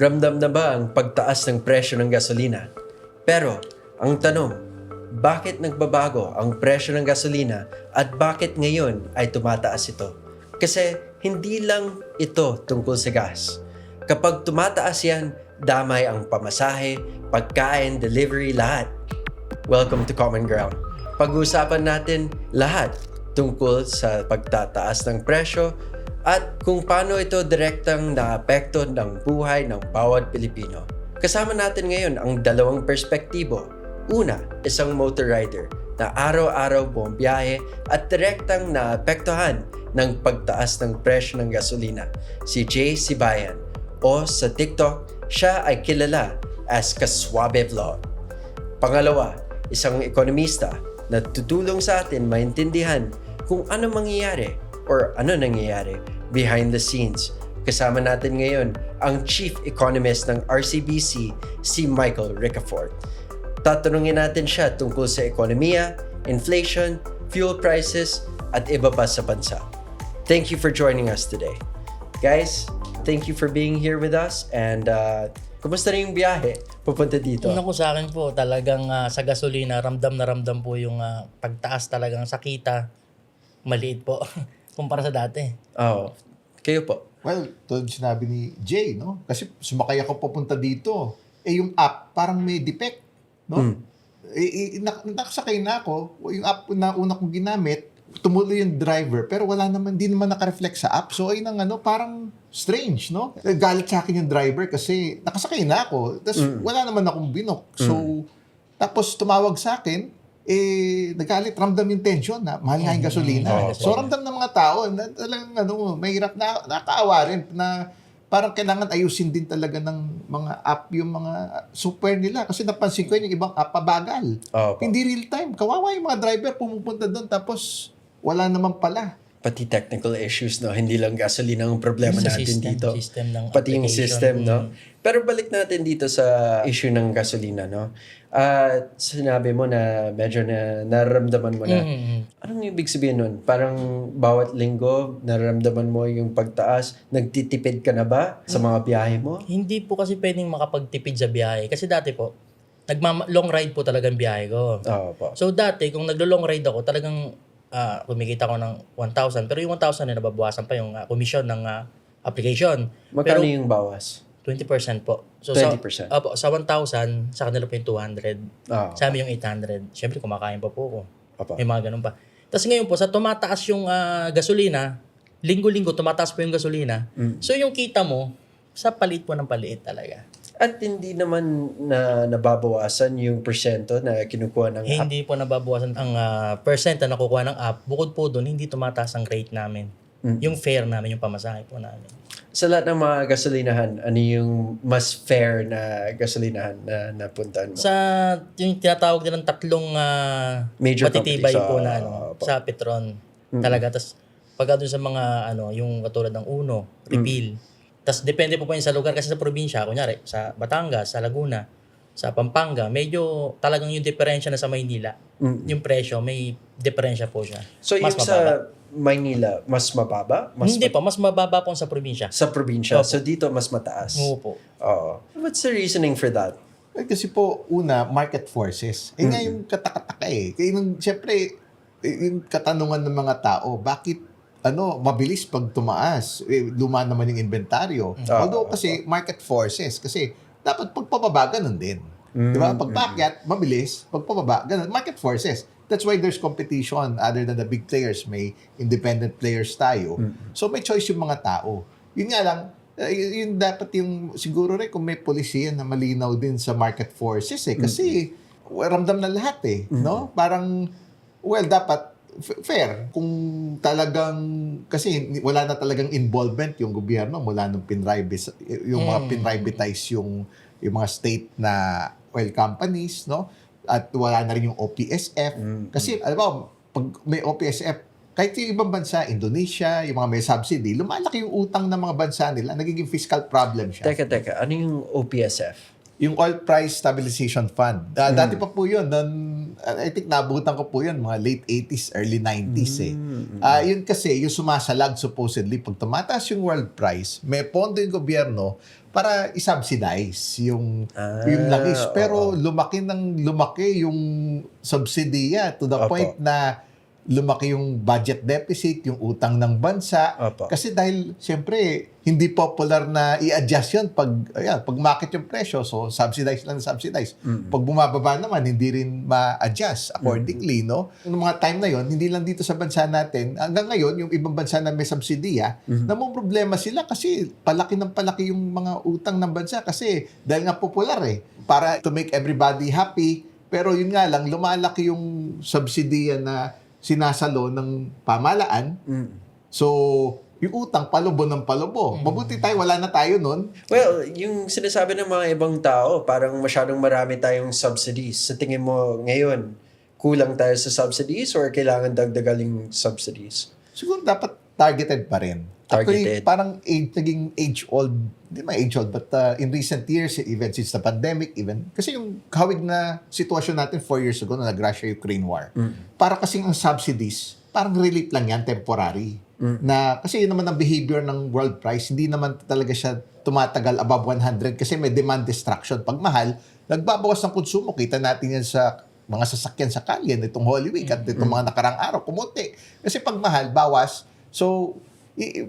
Ramdam na ba ang pagtaas ng presyo ng gasolina? Pero, ang tanong, bakit nagbabago ang presyo ng gasolina at bakit ngayon ay tumataas ito? Kasi hindi lang ito tungkol sa gas. Kapag tumataas yan, damay ang pamasahe, pagkain, delivery, lahat. Welcome to Common Ground. Pag-uusapan natin lahat tungkol sa pagtataas ng presyo at kung paano ito direktang naapekto ng buhay ng bawat Pilipino. Kasama natin ngayon ang dalawang perspektibo. Una, isang motor rider na araw-araw bumabiyahe at direktang naapektuhan ng pagtaas ng presyo ng gasolina, si Jay Sibayan, o sa TikTok, siya ay kilala as Kaswabe Vlog. Pangalawa, isang ekonomista na tutulong sa atin maintindihan kung ano mangyayari or ano nangyayari behind the scenes. Kasama natin ngayon ang Chief Economist ng RCBC, si Michael Ricafort. Tatanungin natin siya tungkol sa ekonomiya, inflation, fuel prices, at iba pa sa bansa. Thank you for joining us today. Guys, thank you for being here with us and kumusta na yung biyahe pupunta dito? Una ko sa akin po, talagang sa gasolina, ramdam na ramdam po yung pagtaas talagang sa kita. Maliit po kumpara sa dati. Oh, kayo po? Well, tulad sinabi ni Jay, no? Kasi sumakay ako papunta dito. Yung app, parang may defect, no? Nakasakay na ako. Yung app na una kong ginamit, tumuloy yung driver, pero wala naman, di naman naka-reflect sa app. So, ayun ang parang strange, no? Galit sa akin yung driver kasi nakasakay na ako. Tapos, wala naman akong binok. So, tapos tumawag sa akin, nagalit, ramdam yung tension na mahal nga yung gasolina. So, ramdam ng mga tao, na talagang mahirap na, nakakaawa rin na parang kailangan ayusin din talaga ng mga app yung mga software nila. Kasi napansin ko yung ibang app pabagal. Hindi real time. Kawawa yung mga driver pumupunta doon tapos wala naman pala. Pati technical issues, no? Hindi lang gasolina ang problema natin System, dito. system ng Pati yung application. system, no? Pero balik natin dito sa issue ng gasolina, no? Sinabi mo na medyo na nararamdaman mo na. Anong ibig sabihin nun? Parang bawat linggo nararamdaman mo yung pagtaas. Nagtitipid ka na ba sa mga biyahe mo? Hindi po kasi pwedeng makapagtipid sa biyahe. Kasi dati po, long ride po talagang biyahe ko. Oo po. So dati, kung naglo-long ride ako, talagang kumikita ko ng 1,000. Pero yung 1,000 na nababawasan pa yung commission ng application. Magkano Pero yung bawas? 20% po. So 20%? Sa 1,000, sa kanila po yung 200. Sa amin yung 800. Siyempre, kumakain pa po ako. Opo. May mga ganun pa. Tapos ngayon po, sa tumataas yung gasolina, linggo-linggo tumataas po yung gasolina. So yung kita mo, sa palit po ng paliit talaga. At hindi naman na nababawasan yung persento na kinukuha ng app? Hindi po nababawasan ang percent na nakukuha ng app. Bukod po doon, hindi tumataas ang rate namin. Yung fare namin, yung pamasahe po namin. Sa lahat ng mga gasolinahan, ano yung mas fair na gasolinahan na napuntahan mo? Sa yung tinatawag nilang tatlong Major matitibay companies, po na sa Petron. Talaga. Tapos pagka doon sa mga yung katulad ng Uno, Refill. Tapos depende po yun sa lugar kasi sa probinsya, kunyari sa Batangas, sa Laguna, sa Pampanga, medyo talagang yung diferensya na sa Maynila. Yung presyo, may diferensya po siya. So yung sa Maynila, mas mababa? Hindi pa, mas mababa po sa probinsya. Sa probinsya. Opo. So dito mas mataas. Oo po. Oo. What's the reasoning for that? Kasi po, una, market forces. Nga yung katakataka Kaya siyempre, yung katanungan ng mga tao, bakit mabilis pag tumaas? Luma naman yung inventaryo. Although kasi market forces. Kasi dapat pagpababa, ganun din. Diba? Pagpakyat, mabilis. Pagpababa, ganun. Market forces. That's why there's competition. Other than the big players, may independent players tayo. So may choice yung mga tao. Yun nga lang, yun dapat yung, siguro rin kung may polisiya na malinaw din sa market forces Kasi ramdam na lahat no? Parang, dapat fair. Kung talagang, kasi wala na talagang involvement yung gobyerno mula nung pinrivatize yung mga state na oil companies, no? At wala na rin yung OPSF. Kasi, alam mo, pag may OPSF, kahit yung ibang bansa, Indonesia, yung mga may subsidy, lumalaki yung utang ng mga bansa nila, nagiging fiscal problem siya. Teka. Ano yung OPSF? yung Oil Price Stabilization Fund. Dati pa po yun. I think naabutan ko po yun, mga late 80s, early 90s eh. Yun kasi, yung sumasalag supposedly, pag tumataas yung world price, may pondo yung gobyerno para isubsidize yung langis. Pero lumaki yung subsidiya to the Opo. point na lumaki yung budget deficit, yung utang ng bansa. Opo. Kasi dahil, siyempre, hindi popular na i-adjust yun pag market yung presyo. So, subsidize lang na subsidize. Pag bumababa naman, hindi rin ma-adjust accordingly, no? Noong mga time na yon, hindi lang dito sa bansa natin, hanggang ngayon, yung ibang bansa na may subsidiya, problema sila kasi palaki ng palaki yung mga utang ng bansa kasi dahil nga popular para to make everybody happy. Pero yun nga lang, lumalaki yung subsidiya na sinasalo ng pamalaan. So, yung utang, palubo ng palubo. Mabuti tayo, wala na tayo nun. Well, yung sinasabi ng mga ibang tao, parang masyadong marami tayong subsidies. Sa tingin mo ngayon, kulang tayo sa subsidies or kailangan dagdagan yung subsidies? Siguro dapat targeted pa rin. Actually, Targeted. parang naging age-old, hindi naman age-old, but in recent years, even since the pandemic, kasi yung hawig na sitwasyon natin 4 years ago na nag-Russia-Ukraine war, para kasing ang subsidies, parang relief lang yan, temporary. Na, kasi yun naman ang behavior ng world price, hindi naman talaga siya tumatagal above 100 kasi may demand destruction. Pag mahal, nagbabawas ng konsumo. Kita natin yan sa mga sasakyan sa kalye nitong Holy Week at itong mga nakarang araw, kumunti. Kasi pag mahal, bawas. So,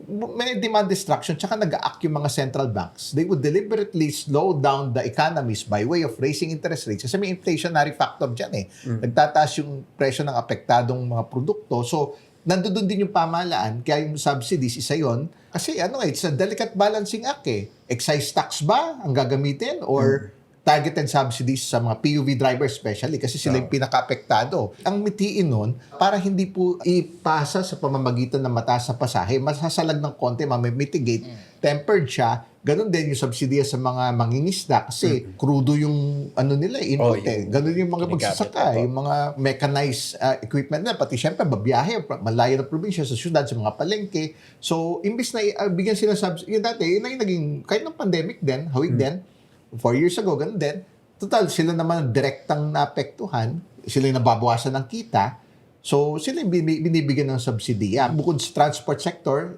may demand destruction tsaka nag-a-act yung mga central banks. They would deliberately slow down the economies by way of raising interest rates kasi may inflationary factor dyan Nagtataas yung presyo ng apektadong mga produkto. So, nandoon din yung pamahalaan, kaya yung subsidies, isa yon. Kasi it's a delicate balancing act Excise tax ba ang gagamitin or targeted subsidies sa mga PUV drivers especially kasi sila yung pinaka-apektado. Ang mitiin nun, para hindi po ipasa sa pamamagitan ng mataas na pasahe, masasalag ng konti, mitigate, tempered siya. Ganon din yung subsidiya sa mga mangingisda kasi crudo yung nila, input Ganon yung mga magsasaka, yung mga mechanized equipment na, pati syempre babiyahe, malayo na probinsya, sa syudad, sa mga palengke. So, imbis na bigyan sila subsidy, yun dati, yun ang naging, kahit ng pandemic din, hawig din, 4 years ago, ganun din. Total, sila naman direktang naapektuhan. Sila yung nababawasan ng kita. So, sila yung binibigyan ng subsidiya. Bukod sa transport sector,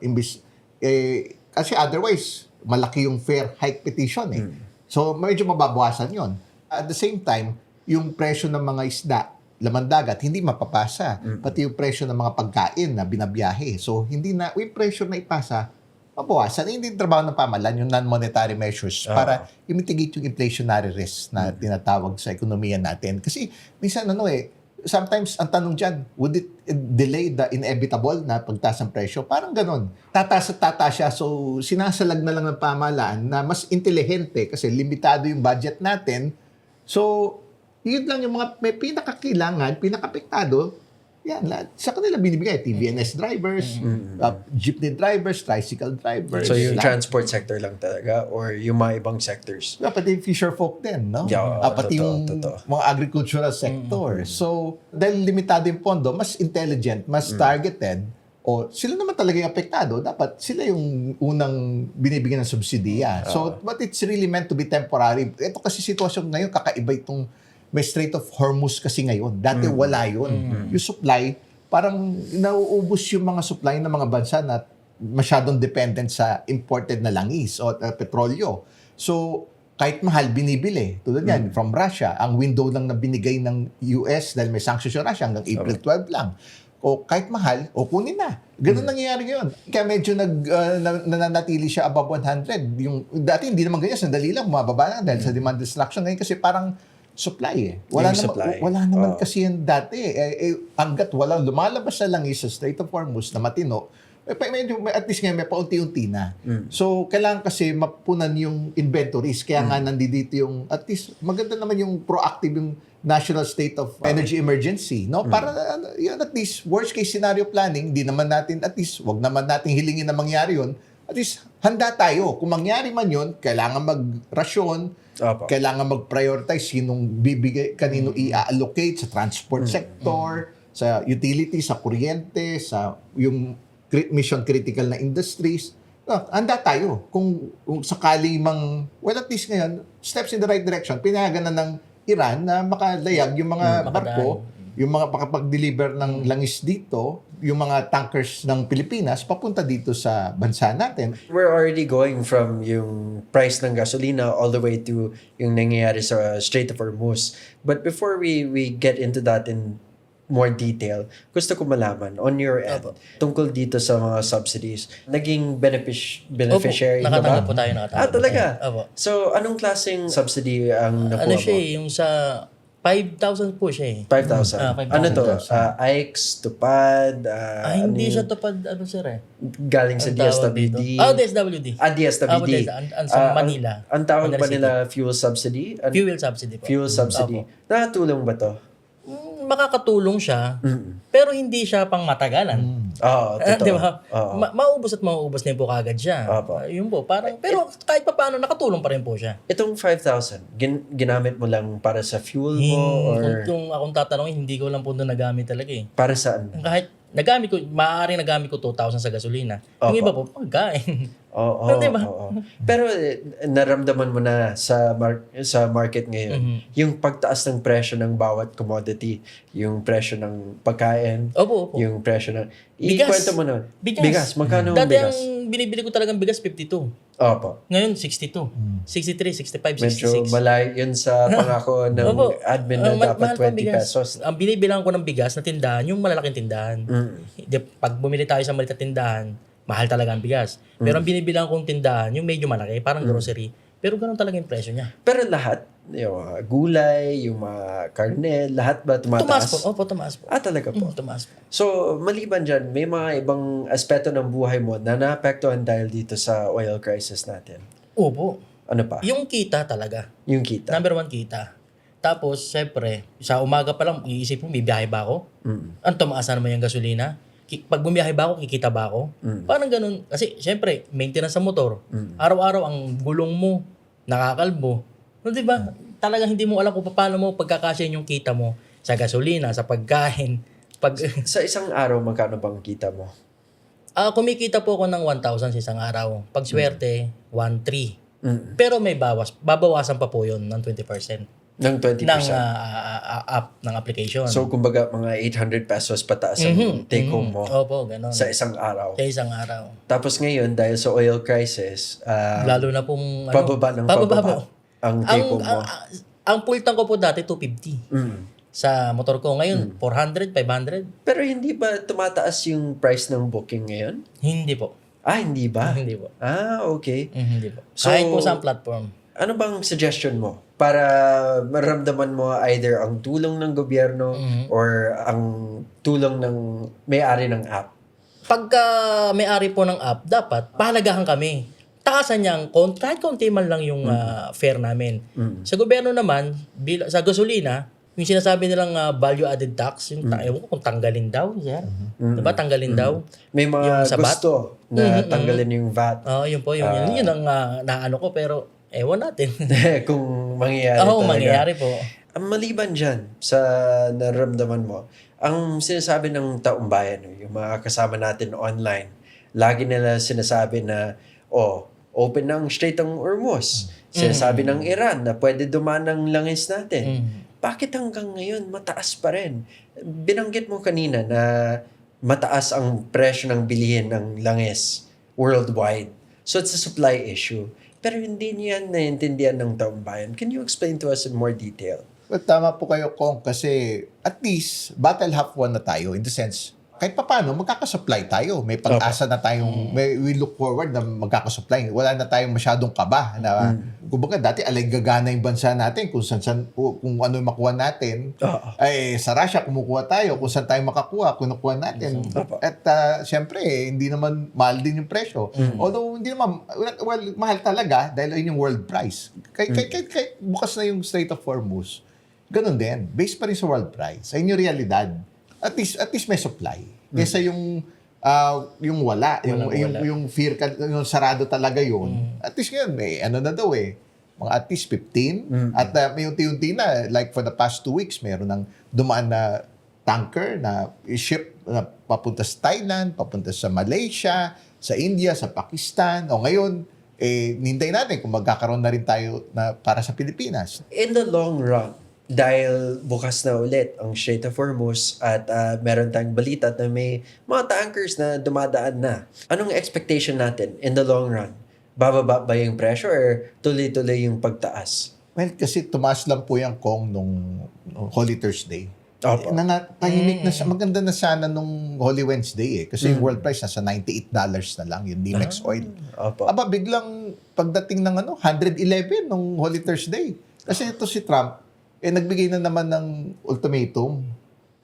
kasi otherwise, malaki yung fair hike petition So, medyo mababawasan yon. At the same time, yung presyo ng mga isda, laman dagat, hindi mapapasa. Pati yung presyo ng mga pagkain na binabiyahe. So, hindi na, yung presyo na ipasa, mabawasan. Hindi yung trabaho ng pamahalaan, yung non-monetary measures para i-mitigate yung inflationary risk na tinatawag sa ekonomiya natin. Kasi minsan sometimes ang tanong dyan, would it delay the inevitable na pagtaas ng presyo? Parang ganon. Tataas at tataas siya. So sinasalag na lang ng pamahalaan na mas intelihente kasi limitado yung budget natin. So yun lang yung mga may pinakakailangan, pinakapektado. Yan, sa kanila binibigay, TVNS drivers, jeepney drivers, tricycle drivers. So yung transport sector lang talaga or yung mga ibang sectors? Pati fisher folk din, no? Yeah, pati yung mga agricultural sector. So, dahil limitado yung pondo, mas intelligent, mas targeted, sila naman talaga yung apektado, dapat sila yung unang binibigyan ng subsidiya. So, but it's really meant to be temporary. Ito kasi sitwasyon ngayon, kakaiba itong may Strait of Hormuz kasi ngayon. Dati wala yun. Yung supply, parang nauubos yung mga supply ng mga bansa na masyadong dependent sa imported na langis o petrolyo. So, kahit mahal, binibili. Tulad yan, from Russia. Ang window lang na binigay ng US dahil may sanctions yung Russia hanggang April 12 lang. O kahit mahal, kunin na. Ganun nangyayari ngayon. Kaya medyo nananatili siya above 100. Dati hindi naman ganyan. Sandali lang, bumababa na dahil sa demand destruction. Ngayon kasi parang supply Wala naman kasi yan dati. Hanggat walang lumalabas na langis sa Strait of Hormuz na matino, medyo, at least ngayon may paunti-unti na. So, kailangan kasi mapunan yung inventories. Kaya nga nandito yung, at least maganda naman yung proactive yung national state of energy emergency, no? Para yun, at least worst case scenario planning, di naman natin, at least wag naman natin hilingin na mangyari yun. At least handa tayo. Kung mangyari man yun, kailangan mag-rasyon, kailangan mag-prioritize sinong bibigay, kanino i-allocate sa transport sector, sa utilities, sa kuryente, sa yung mission critical na industries. Handa tayo. Kung sakali at least ngayon, steps in the right direction, pinayagan na ng Iran na makalayag yung mga barko, yung mga makapag-deliver ng langis dito, yung mga tankers ng Pilipinas, papunta dito sa bansa natin. We're already going from yung price ng gasolina all the way to yung nangyayari sa Strait of Hormuz. But before we get into that in more detail, gusto ko malaman on your end, tungkol dito sa mga subsidies, naging beneficiary ka ba? Nakatanggap po tayo. Talaga? Opo. So, anong klaseng subsidy ang nakuha Ano mo? siya yung sa 5,000 po siya 5,000. 5,000. Ano to? Ikes, Tupad? Hindi siya tupad, sir Galing sa Ang tawag DSWD? dito. DSWD. DSWD. Sa Manila. Ang tawag Manila ba City. nila fuel subsidy? Fuel subsidy po. Fuel subsidy. Opo. Nakatulong ba to? Makakatulong siya, pero hindi siya pang matagalan. Oo, totoo. Di ba? Oo. Maubos at mauubos na po kagad siya. Opo. Yun po, parang, pero kahit pa paano, nakatulong pa rin po siya. Itong 5,000, ginamit mo lang para sa fuel mo or Kung akong tatanungin, hindi ko lang po doon nagamit talaga eh. para saan? Kahit maaaring nagamit ko 2,000 sa gasolina. Yung Opo. iba po, pagkain. Oo, Di ba? oo. Pero naramdaman mo na sa market ngayon, yung pagtaas ng presyo ng bawat commodity, yung presyo ng pagkain, Opo. yung presyo ng... Bigas. Ikwento mo na. Bigas. Magkano ang Dati bigas? ang binibili ko talagang bigas, 52. Opo. Ngayon, 62. 63, 65, Medyo 66. malayo yun sa pangako ng Opo. admin na Mahal dapat pa ang 20 bigas. pesos. Ang binibilang ko ng bigas na tindahan, yung malalaking tindahan. Pag bumili tayo sa maliit na tindahan, mahal talaga ang bigas. Pero ang binibilang kong tindahan, yung medyo malaki, parang grocery. Pero ganun talaga yung presyo niya. Pero lahat, yung mga gulay, yung mga karne, lahat ba Tumaas tumataas? po. Opo, tumaas po. Talaga po. Tumaas po. So, maliban dyan, may mga ibang aspeto ng buhay mo na naapektuhan dahil dito sa oil crisis natin. Opo. Ano pa? Yung kita talaga. Yung kita. Number 1, kita. Tapos, syempre, sa umaga pa lang, iisip mo, bibiyahe ba ako? Ang tumaas na naman yung gasolina. Pag bumiyahe ba ako, kikita ba ako? Parang ganun. Kasi, syempre, maintenance sa motor. Araw-araw, ang gulong mo, nakakalbo. No, di ba? Talagang hindi mo alam kung paano mo pagkakasya yung kita mo sa gasolina, sa pagkain. Sa isang araw, magkano bang kita mo? Kumikita po ako ng 1,000 sa isang araw. Pag swerte, 1,300. Pero may babawasan pa po yun ng 20%. Ng 20%? Ng app, ng application. So, kumbaga, mga 800 pesos pataas ang take home mo Opo, ganun. sa isang araw. Sa isang araw. Tapos ngayon, dahil sa oil crisis, Lalo na pong... pababa ng pababa ang take home mo. Ang full tank ko po dati, 250. Sa motor ko. Ngayon, 400, 500. Pero hindi ba tumataas yung price ng booking ngayon? Hindi po. Hindi ba? Hindi po. Okay. Hindi po. So- Kahit po sa platform. Ano bang suggestion mo para maramdaman mo either ang tulong ng gobyerno or ang tulong ng may-ari ng app? Pagka may-ari po ng app, dapat pahalagahan kami. Taasan niya kahit konti man lang yung fare namin. Sa gobyerno naman, sa gasolina, yung sinasabi nilang value-added tax, yung ewan ko kung tanggalin daw, sir. Diba? Tanggalin daw. May mga Yung sa VAT? gusto na tanggalin yung VAT. Yun po. Yun ang naano ko, pero ewan natin. Kung mangyayari Oo, talaga. mangyayari po. Ang maliban dyan sa naramdaman mo, ang sinasabi ng taong bayan, yung mga kasama natin online, lagi nila sinasabi na, open ng Strait ng Hormuz. Sinasabi ng Iran na pwede dumaan ng langis natin. Bakit hanggang ngayon mataas pa rin? Binanggit mo kanina na mataas ang presyo ng bilihin ng langis worldwide. So it's a supply issue. Pero hindi niyan naiintindihan ng taong bayan. Can you explain to us in more detail? Well, tama po kayo, Kong, kasi at least battle half won na tayo in the sense, kahit pa paano, magkakasupply tayo. May pag-asa na tayong, we look forward na magkakasupply. Wala na tayong masyadong kaba. Na, kumbaga, dati alay gagana yung bansa natin kung kung ano yung makuha natin. Ay, sa Russia, kumukuha tayo. Kung saan tayo makakuha, kinukuha natin. At siyempre, hindi naman mahal din yung presyo. Although, hindi naman, mahal talaga dahil yun yung world price. Kahit bukas na yung Strait of Hormuz, ganun din. Based pa rin sa world price. Ayun yung realidad. At least may supply. Kesa yung wala, yung fear yung sarado talaga yun. At least ngayon may ano na daw mga at least 15 at may unti-unti na like for the past 2 weeks meron ng dumaan na tanker na ship na papunta sa Thailand, papunta sa Malaysia, sa India, sa Pakistan. O ngayon, nintay natin kung magkakaroon na rin tayo na para sa Pilipinas. In the long run, dahil bukas na ulit ang Strait of Hormuz at meron tayong balita na may mga tankers na dumadaan na. Anong expectation natin in the long run? Bababa ba yung presyo or tuloy-tuloy yung pagtaas? Well, kasi tumaas lang po yung Kong nung Holy Thursday. Opo. Tahimik na siya. Maganda na sana nung Holy Wednesday Kasi yung world price nasa $98 na lang, yung Limex oil. Opo. Aba, biglang pagdating ng 111 nung Holy Thursday. Kasi ito si Trump, nagbigay na naman ng ultimatum.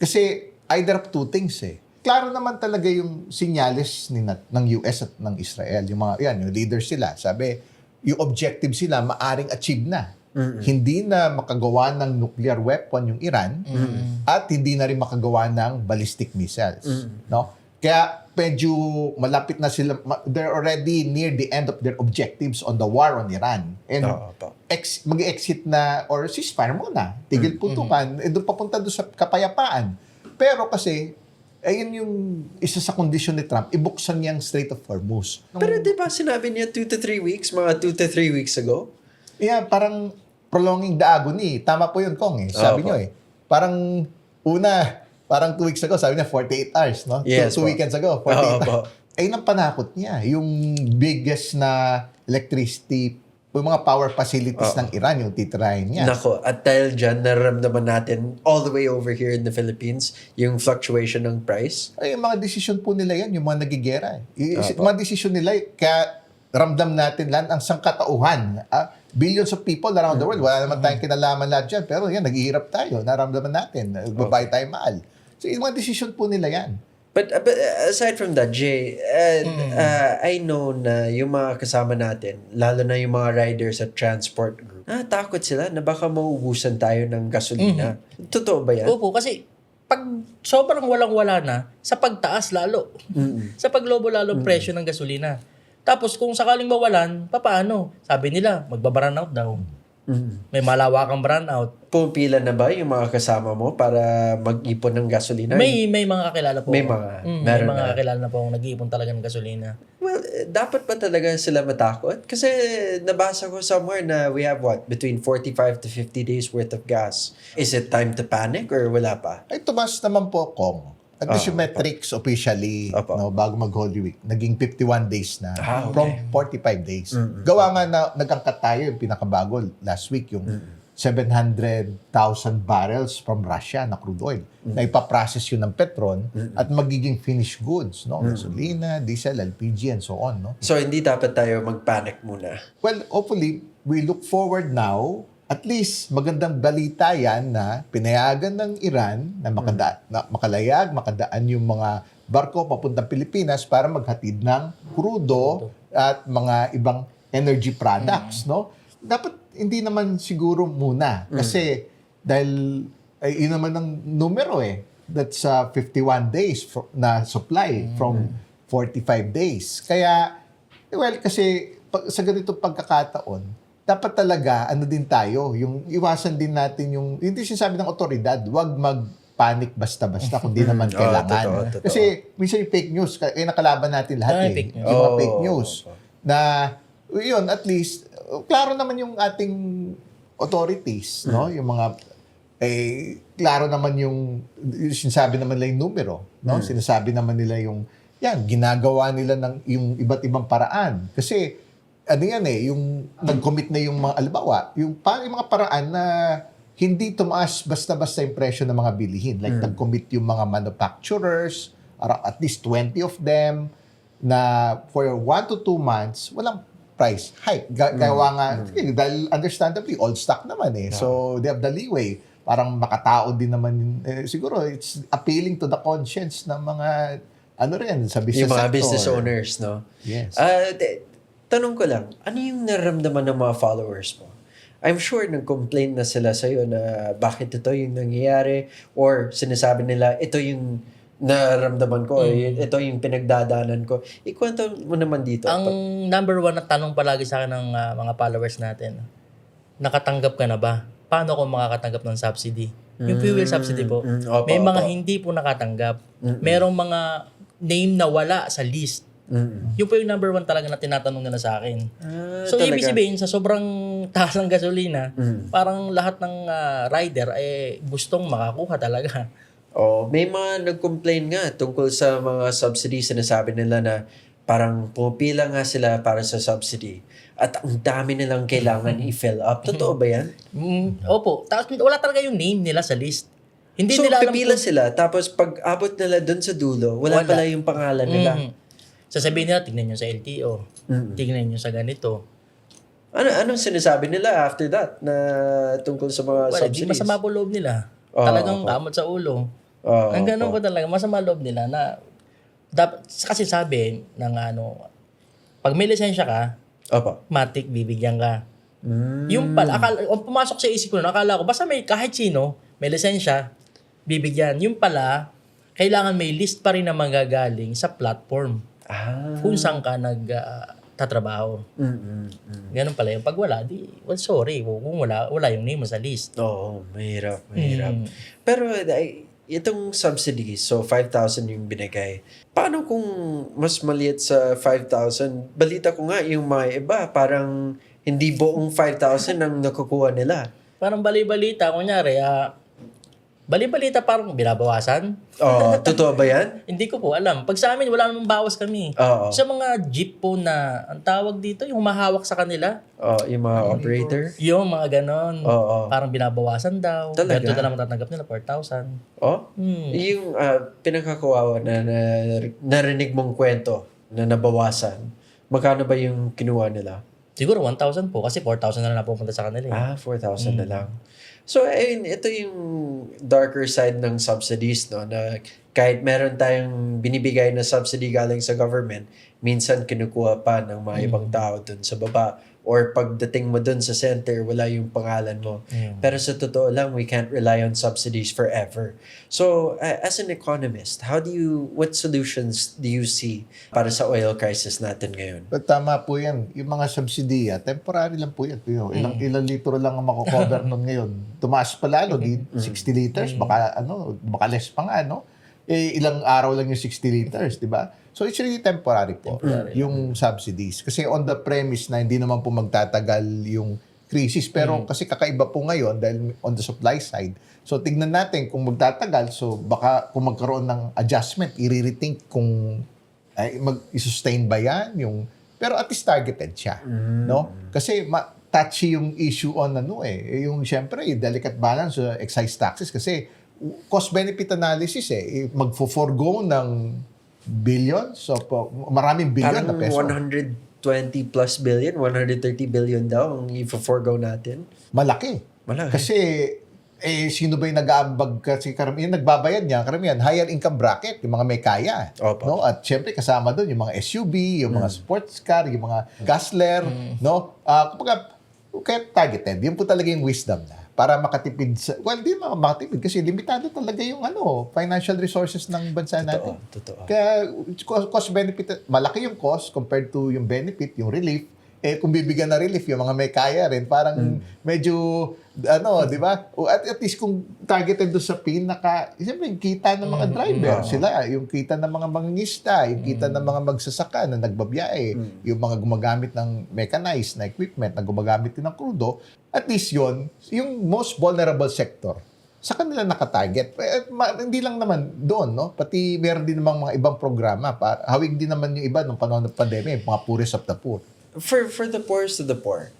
Kasi either of two things Klaro naman talaga yung sinyales ng US at ng Israel. Yung yung leaders sila. Sabi, yung objective sila maaring achieve na. Hindi na makagawa ng nuclear weapon yung Iran at hindi na rin makagawa ng ballistic missiles. No? Kaya medyo malapit na sila. They're already near the end of their objectives on the war on Iran. And mag-exit na or ceasefire muna. Tigil putukan. Doon papunta doon sa kapayapaan. Pero kasi ayun yung isa sa kondisyon ni Trump, ibuksan niyang Strait of Hormuz. Pero di ba sinabi niya 2 to 3 weeks, mga 2 to 3 weeks ago? Yeah, parang prolonging the agony. Tama po yun, Kong. Sabi niyo Parang parang 2 weeks ago, sabi niya 48 hours, no? Yes, two weekends ago, 48 hours. Ayun ang panakot niya. Yung biggest na electricity, yung mga power facilities ng Iran, yung titirahin niya. Nako, at dahil dyan, nararamdaman natin all the way over here in the Philippines, yung fluctuation ng price. Ay, yung mga desisyon po nila yan, yung mga nagigera. Yung mga desisyon nila, kaya ramdam natin lang ang sangkatauhan. Billions of people around the world, wala naman tayong kinalaman lahat dyan, pero yan, naghihirap tayo, naramdaman natin, babae tayo mahal. So, yung mga desisyon po nila yan. But aside from that, Jay, I know na yung mga kasama natin, lalo na yung mga riders at transport group, takot sila na baka mauubusan tayo ng gasolina. Totoo ba yan? Opo, kasi pag sobrang walang-wala na, sa pagtaas lalo. Sa paglobo lalo presyo ng gasolina. Tapos kung sakaling mawalan, papaano? Sabi nila, magbabaran out daw. May malawakang brownout. Pumipila na ba yung mga kasama mo para mag-ipon ng gasolina? May mga kakilala po. May ako. mga, may meron mga na. kakilala na po akong nag-iipon talaga ng gasolina. Well, dapat ba talaga sila matakot? Kasi nabasa ko somewhere na we have between 45 to 50 days worth of gas. Is it time to panic or wala pa? Ay, tumas naman po, Kong. At least yung metrics officially, bago mag-Holy Week, naging 51 days na from 45 days. Gawa nga na nag-angkat tayo yung pinakabago last week, yung 700,000 barrels from Russia na crude oil. Na ipaprocess yun ng Petron at magiging finished goods, no? Gasolina, diesel, LPG, and so on, no? So, hindi dapat tayo mag-panic muna. Well, hopefully, we look forward now. At least, magandang balita yan na pinayagan ng Iran na, makadaan yung mga barko papuntang Pilipinas para maghatid ng krudo at mga ibang energy products, no? Dapat hindi naman siguro muna kasi dahil yun naman ang numero that's 51 days na supply from 45 days. Kaya, well, kasi sa ganitong pagkakataon, dapat talaga, din tayo, yung iwasan din natin yung sinasabi ng otoridad, huwag mag-panic basta-basta kung di naman kailangan. Totoo. Kasi minsan yung fake news, nakalaban natin lahat fake news. yung mga fake news. Na, yun, at least, klaro naman yung ating authorities, no? Yung mga, klaro naman yung sinasabi naman nila yung numero, no? Sinasabi naman nila yung, ginagawa nila ng yung iba't ibang paraan. Kasi, yung nag-commit na yung mga albawa, yung mga paraan na hindi tumaas basta-basta yung presyo ng mga bilihin. Like, nag-commit yung mga manufacturers, at least 20 of them, na for 1 to 2 months, walang price hike. Gawa nga, dahil understandably, old stock naman So, they have the leeway. Parang makatao din naman, siguro, it's appealing to the conscience ng mga, sa business Yung mga sector. business owners, no? Yes. Tanong ko lang, ano yung naramdaman ng mga followers mo? I'm sure nag-complain na sila sa'yo na bakit ito yung nangyayari or sinasabi nila, ito yung naramdaman ko, ito yung pinagdadaanan ko. Ikwento mo naman dito. Ang number one na tanong palagi sa akin ng mga followers natin, nakatanggap ka na ba? Paano ako makakatanggap ng subsidy? Yung fuel subsidy po. Opo, May mga opo. hindi po nakatanggap. Merong mga name na wala sa list. Yung po yung number 1 talaga na tinatanong nila sa akin. So, ibig sabihin, sa sobrang taas ng gasolina, parang lahat ng rider gustong makakuha talaga. Oh, may mga nag-complain nga tungkol sa mga subsidies. Sinasabi nila na parang pumipila nga sila para sa subsidy at ang dami nilang kailangan i-fill up. Totoo ba yan? Opo. Wala talaga yung name nila sa list. Hindi So, nila alam pipila sila, tapos pag abot nila dun sa dulo, wala pala yung pangalan nila. Sasabihin nila, tignan nyo sa LTO. Tignan nyo sa ganito. Anong sinasabi nila after that na tungkol sa mga Wala, di subsidies? masama po loob nila. Oo, Talagang kamot sa ulo. Ang ganun ko talaga, masama loob nila na dapat, kasi sabi ng pag may lisensya ka, Opo. matik bibigyan ka. Yung pala, pumasok sa isip ko, akala ko, basta may kahit sino, may lisensya, bibigyan. Yung pala, kailangan may list pa rin na manggagaling sa platform kung saan ka tatrabaho. Ganun pala yung pag wala, sorry, kung wala yung name mo sa list. Oo, mahirap. Pero itong subsidy, so 5,000 yung binigay. Paano kung mas maliit sa 5,000? Balita ko nga yung mga iba, parang hindi buong 5,000 ang nakukuha nila. Parang bali-balita, kunyari, bali-balita parang binabawasan. Oh, totoo ba yan? Hindi ko po alam. Pag sa amin, wala namang bawas kami. Oo. Sa mga jeep po na, ang tawag dito, yung mahawak sa kanila, Oh, yung mga operator. yung mga ganon, Oo. parang binabawasan daw. Talaga? Ganito na lang matatanggap nila, 4,000. Oh? Yung pinagkakawawa na narinig mong kwento na nabawasan, magkano ba yung kinuha nila? Siguro 1,000 po, kasi 4,000 na lang napupunta sa kanila. 4,000 na lang. So, ayun, ito yung darker side ng subsidies, no? Na kahit meron tayong binibigay na subsidy galing sa government, minsan kinukuha pa ng mga ibang tao dun sa baba. Or pagdating mo dun sa center, wala yung pangalan mo. Pero sa totoo lang, we can't rely on subsidies forever. So, as an economist, what solutions do you see para sa oil crisis natin ngayon? But tama po yan. Yung mga subsidiya, temporary lang po yan. Ilang litro lang ang makocover nun ngayon. Tumaas pa lalo, 60 liters, baka less pa nga, no? Ilang araw lang yung 60 liters, di ba? So it's really temporary po, yung subsidies. Kasi on the premise na hindi naman po magtatagal yung crisis. Pero kasi kakaiba po ngayon dahil on the supply side. So tignan natin kung magtatagal. So baka kung magkaroon ng adjustment, i-rethink kung i-sustain ba yan. Pero at least targeted siya. No? Kasi touchy yung issue on yung syempre, delicate balance sa excise taxes. Kasi cost-benefit analysis magfo-forgo ng billions. So, maraming billion na peso. Parang 120 plus billion, 130 billion daw ang i-forgo natin. Malaki. Kasi, sino ba yung nag-aambag kasi karamihan, nagbabayad niya, karamihan, higher income bracket, yung mga may kaya. Opo. No? At syempre, kasama doon yung mga SUV, yung mga sports car, yung mga Gasler, no? Kaya targeted. Yun po talaga yung wisdom na. Para makatipid hindi makatipid kasi limitado talaga yung financial resources ng bansa natin. Totoo. Kaya cost benefit, malaki yung cost compared to yung benefit, yung relief. Kung bibigyan na relief yung mga may kaya rin, parang medyo di ba? At least kung targeted doon sa siyempre yung kita ng mga driver, sila, yung kita ng mga mangingisda, yung kita ng mga magsasaka na nagbabiyahe, yung mga gumagamit ng mechanized na equipment, na gumagamit din ng krudo, at least yung most vulnerable sector, sa kanila nakatarget. Hindi lang naman doon, no? Pati meron din namang mga ibang programa. Hawig din naman yung iba nung panahon ng pandemya, mga poorest of the poor. For the poorest of the poor,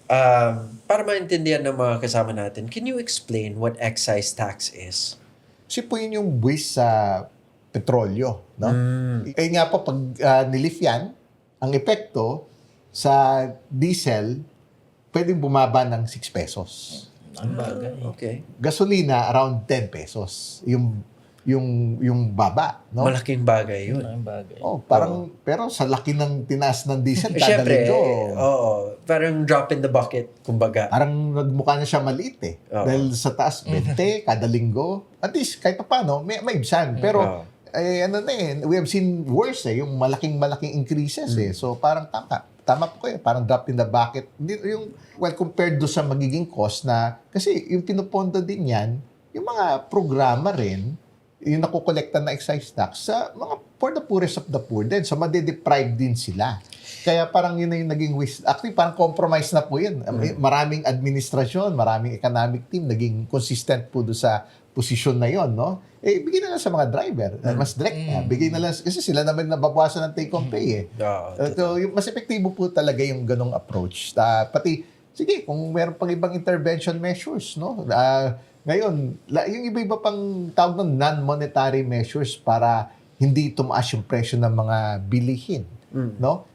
para maintindihan ng mga kasama natin, can you explain what excise tax is? Kasi po yun yung buwis sa petrolyo, no? Nga po, pag nilift yan, ang epekto sa diesel, pwedeng bumaba ng 6 pesos. Ang bagay. Okay. Gasolina, around 10 pesos. Yung baba, no? Malaking bagay yun. Ang bagay. Pero sa laki ng tinaas ng diesel, kada Siyempre, linggo, parang drop in the bucket, kumbaga. parang nagmukha na siya maliit Oo. Dahil sa taas, 20 kada linggo. At least, kahit pa paano, may ibsan. Pero, we have seen worse yung malaking increases So, parang tama po kayo, parang drop in the bucket. Compared do sa magiging cost na, kasi yung pinupondo din yan, yung mga programa rin, yung nakukolekta na excise tax sa mga for the poorest of the poor din. So, madedeprive din sila. Kaya parang yun na yung naging actually, parang compromise na po yun. Maraming administrasyon, maraming economic team, naging consistent po doon sa posisyon na yon, no? Bigay na lang sa mga driver. Mas direct na. Bigay na lang, kasi sila naman nababawasan ng take-home pay, So, mas epektibo po talaga yung ganong approach. Pati, sige, kung meron pang ibang intervention measures, no? Ngayon, yung iba-iba pang tawag ng non-monetary measures para hindi tumaas yung presyo ng mga bilihin, no?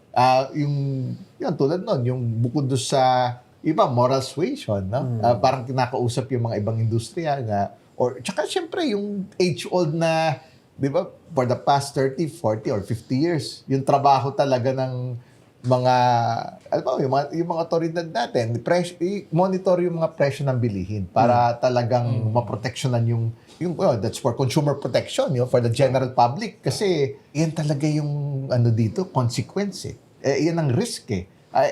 Yung tulad nun, yung bukod doon sa iba, moral suasion, no? Parang kinakausap yung mga ibang industriya na, tsaka syempre yung age-old na, di ba, for the past 30, 40, or 50 years, yung trabaho talaga ng mga, alam mo, yung mga otoridad natin, monitor yung mga presyo ng bilihin para talagang maproteksyonan yung that's for consumer protection, for the general public. Kasi, yan talaga yung, dito, consequence, yan ang risk,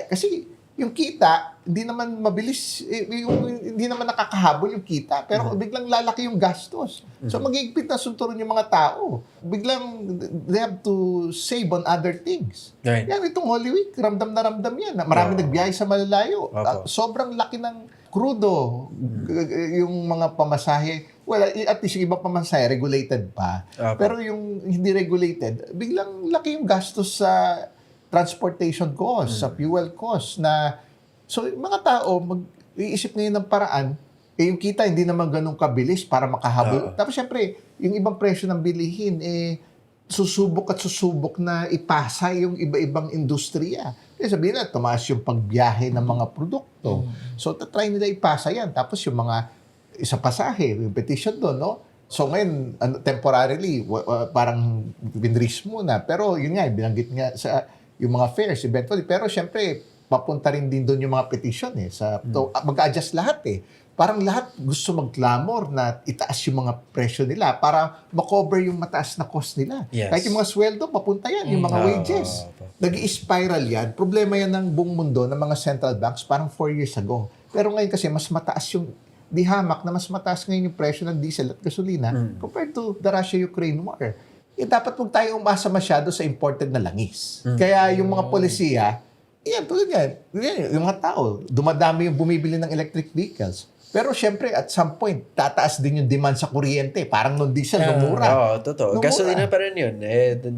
kasi, yung kita, hindi naman mabilis, hindi naman nakakahabol yung kita, pero biglang lalaki yung gastos. So, magigpit na sunturin yung mga tao. Biglang, they have to save on other things. Right. Yan, itong Holy Week, ramdam na ramdam yan. Marami nagbiyahe sa malalayo. Sobrang laki ng krudo. Yung mga pamasahe, at least yung ibang pamasahe, regulated pa. Pero yung hindi regulated, biglang laki yung gastos sa transportation cost, sa fuel cost na so yung mga tao mag-iisip ngayon ng paraan yung kita hindi naman ganun kabilis para makahabol. Tapos syempre, yung ibang presyo ng bilihin susubok na ipasa yung iba-ibang industriya. Kaya sabihin na, tumaas yung pagbiyahe ng mga produkto. So, try nila ipasa yan. Tapos yung mga isa pasahe, yung petition doon, no? So ngayon, temporarily, parang binris muna. Pero yun nga, binanggit nga sa yung mga fares eventually. Pero syempre, papunta rin din doon yung mga petition mag-adjust lahat Parang lahat gusto mag-clamor na itaas yung mga presyo nila para makover yung mataas na cost nila. Yes. Kahit yung mga sweldo, papunta yan, yung mga wages. Nag-i-spiral yan. Problema yan ng buong mundo ng mga central banks parang 4 years ago. Pero ngayon kasi mas mataas yung dihamak na mas mataas ngayon yung presyo ng diesel at gasolina compared to the Russia-Ukraine war. Dapat huwag tayo umasa masyado sa imported na langis. Kaya yung mga polisiya, tulad yan, yung mga tao, dumadami yung bumibili ng electric vehicles. Pero syempre, at some point, tataas din yung demand sa kuryente. Parang nung diesel, mura. Totoo. Gasolina pa rin yun.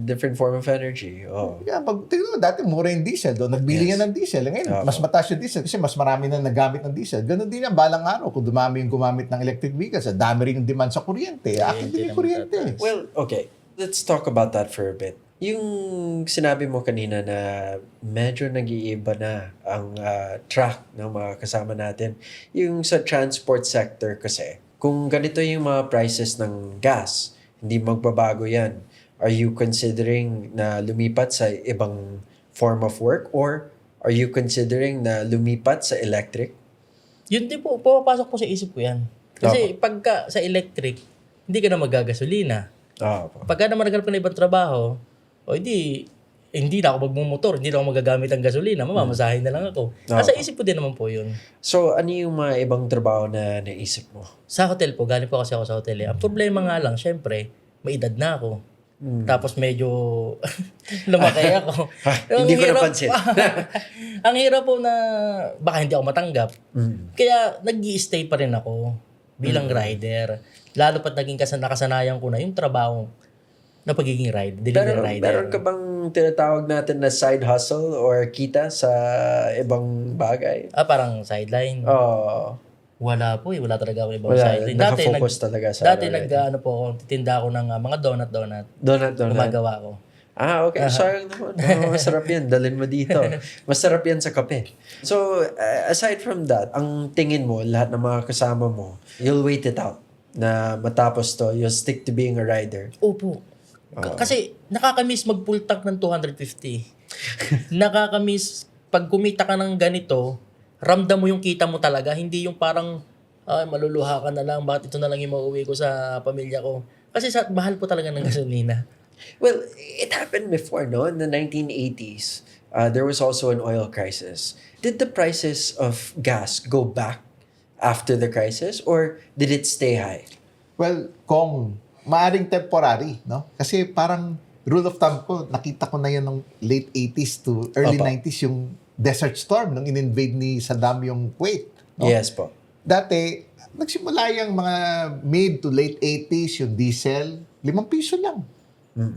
Different form of energy. Tignan mo, dati mura yung diesel. Nagbili nga ng diesel. Ngayon, mas mataas yung diesel kasi mas marami na nagamit ng diesel. Ganon din yan, balang araw. Kung dumami yung gumamit ng electric vehicles, dami rin yung demand sa kuryente. Akin din yung kuryente. Well, okay. Let's talk about that for a bit. Yung sinabi mo kanina na medyo nag-iiba na ang track ng mga kasama natin. Yung sa transport sector kasi, kung ganito yung mga prices ng gas, hindi magbabago yan. Are you considering na lumipat sa ibang form of work or are you considering na lumipat sa electric? Yun din po, pumapasok po sa isip ko yan. Kasi pagka sa electric, hindi ka na magagasolina. Pagka naman naghanap ka ng ibang trabaho, hindi na ako magmumotor, hindi na ako magagamit ng gasolina, mamamasahin na lang ako. Nasa isip ko din naman po yun. So, ano yung mga ibang trabaho na naisip mo? Sa hotel po, galing po kasi ako sa hotel. Ang problema nga lang, syempre, may edad na ako. Tapos medyo lumaki ako. Hindi ko napansin. Ang hirap po na baka hindi ako matanggap. Kaya nag-i-stay pa rin ako bilang rider. Lalo pat naging nakasanayan ko na yung trabaho na pagiging delivery rider. Meron ka bang tinatawag natin na side hustle or kita sa ibang bagay? Parang sideline. Wala po wala talaga ako ibang sideline. Nakafocus talaga sa dati titinda ako ng mga donut. Donut. Gumagawa ko. Okay. Sayang naman. Masarap yan. Dalhin mo dito. Masarap yan sa kape. So, aside from that, ang tingin mo, lahat ng mga kasama mo, you'll wait it out na matapos to, you'll stick to being a rider. Opo. Kasi nakakamiss mag-full tank ng 250. Nakakamiss pag kumita ka ng ganito, ramdam mo yung kita mo talaga, hindi yung parang maluluha ka na lang, bakit ito na lang yung mauwi ko sa pamilya ko. Kasi mahal po talaga ng gasolina. Well, it happened before, no? In the 1980s, there was also an oil crisis. Did the prices of gas go back after the crisis or did it stay high? Well, kung maaring temporary, no? Kasi parang rule of thumb ko, nakita ko na yan ng late 80s to early Opo. 90s yung Desert Storm nung in-invade ni Saddam yung Kuwait. No? Yes po. Dati, nagsimula yung mga mid to late 80s, yung diesel, 5 piso lang.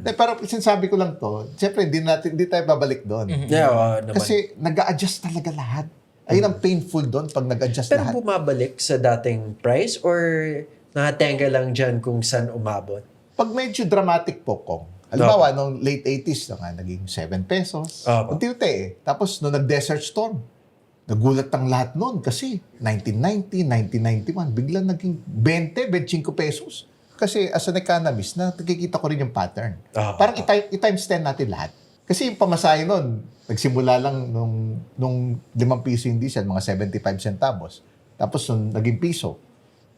Pero sinasabi ko lang to, siyempre hindi tayo babalik doon. Yeah, naman. Kasi nag-a-adjust talaga lahat. Ayun ang painful doon pag nag-adjust Pero lahat. bumabalik sa dating price or nakatenga lang dyan kung saan umabot? Pag medyo dramatic po, Kong. Halimbawa, nung late 80s na nga, naging 7 pesos. Opo. Unti-unti eh. Tapos, nung nag-Desert Storm, nagulat ang lahat noon kasi 1990, 1991, biglang naging 20, 25 pesos. Kasi as an economist, nakikita ko rin yung pattern. Parang i-times 10 natin lahat. Kasi yung pamasahe noon, nagsimula lang nung 5 piso yung diesel, mga 75 centavos. Tapos nung naging piso,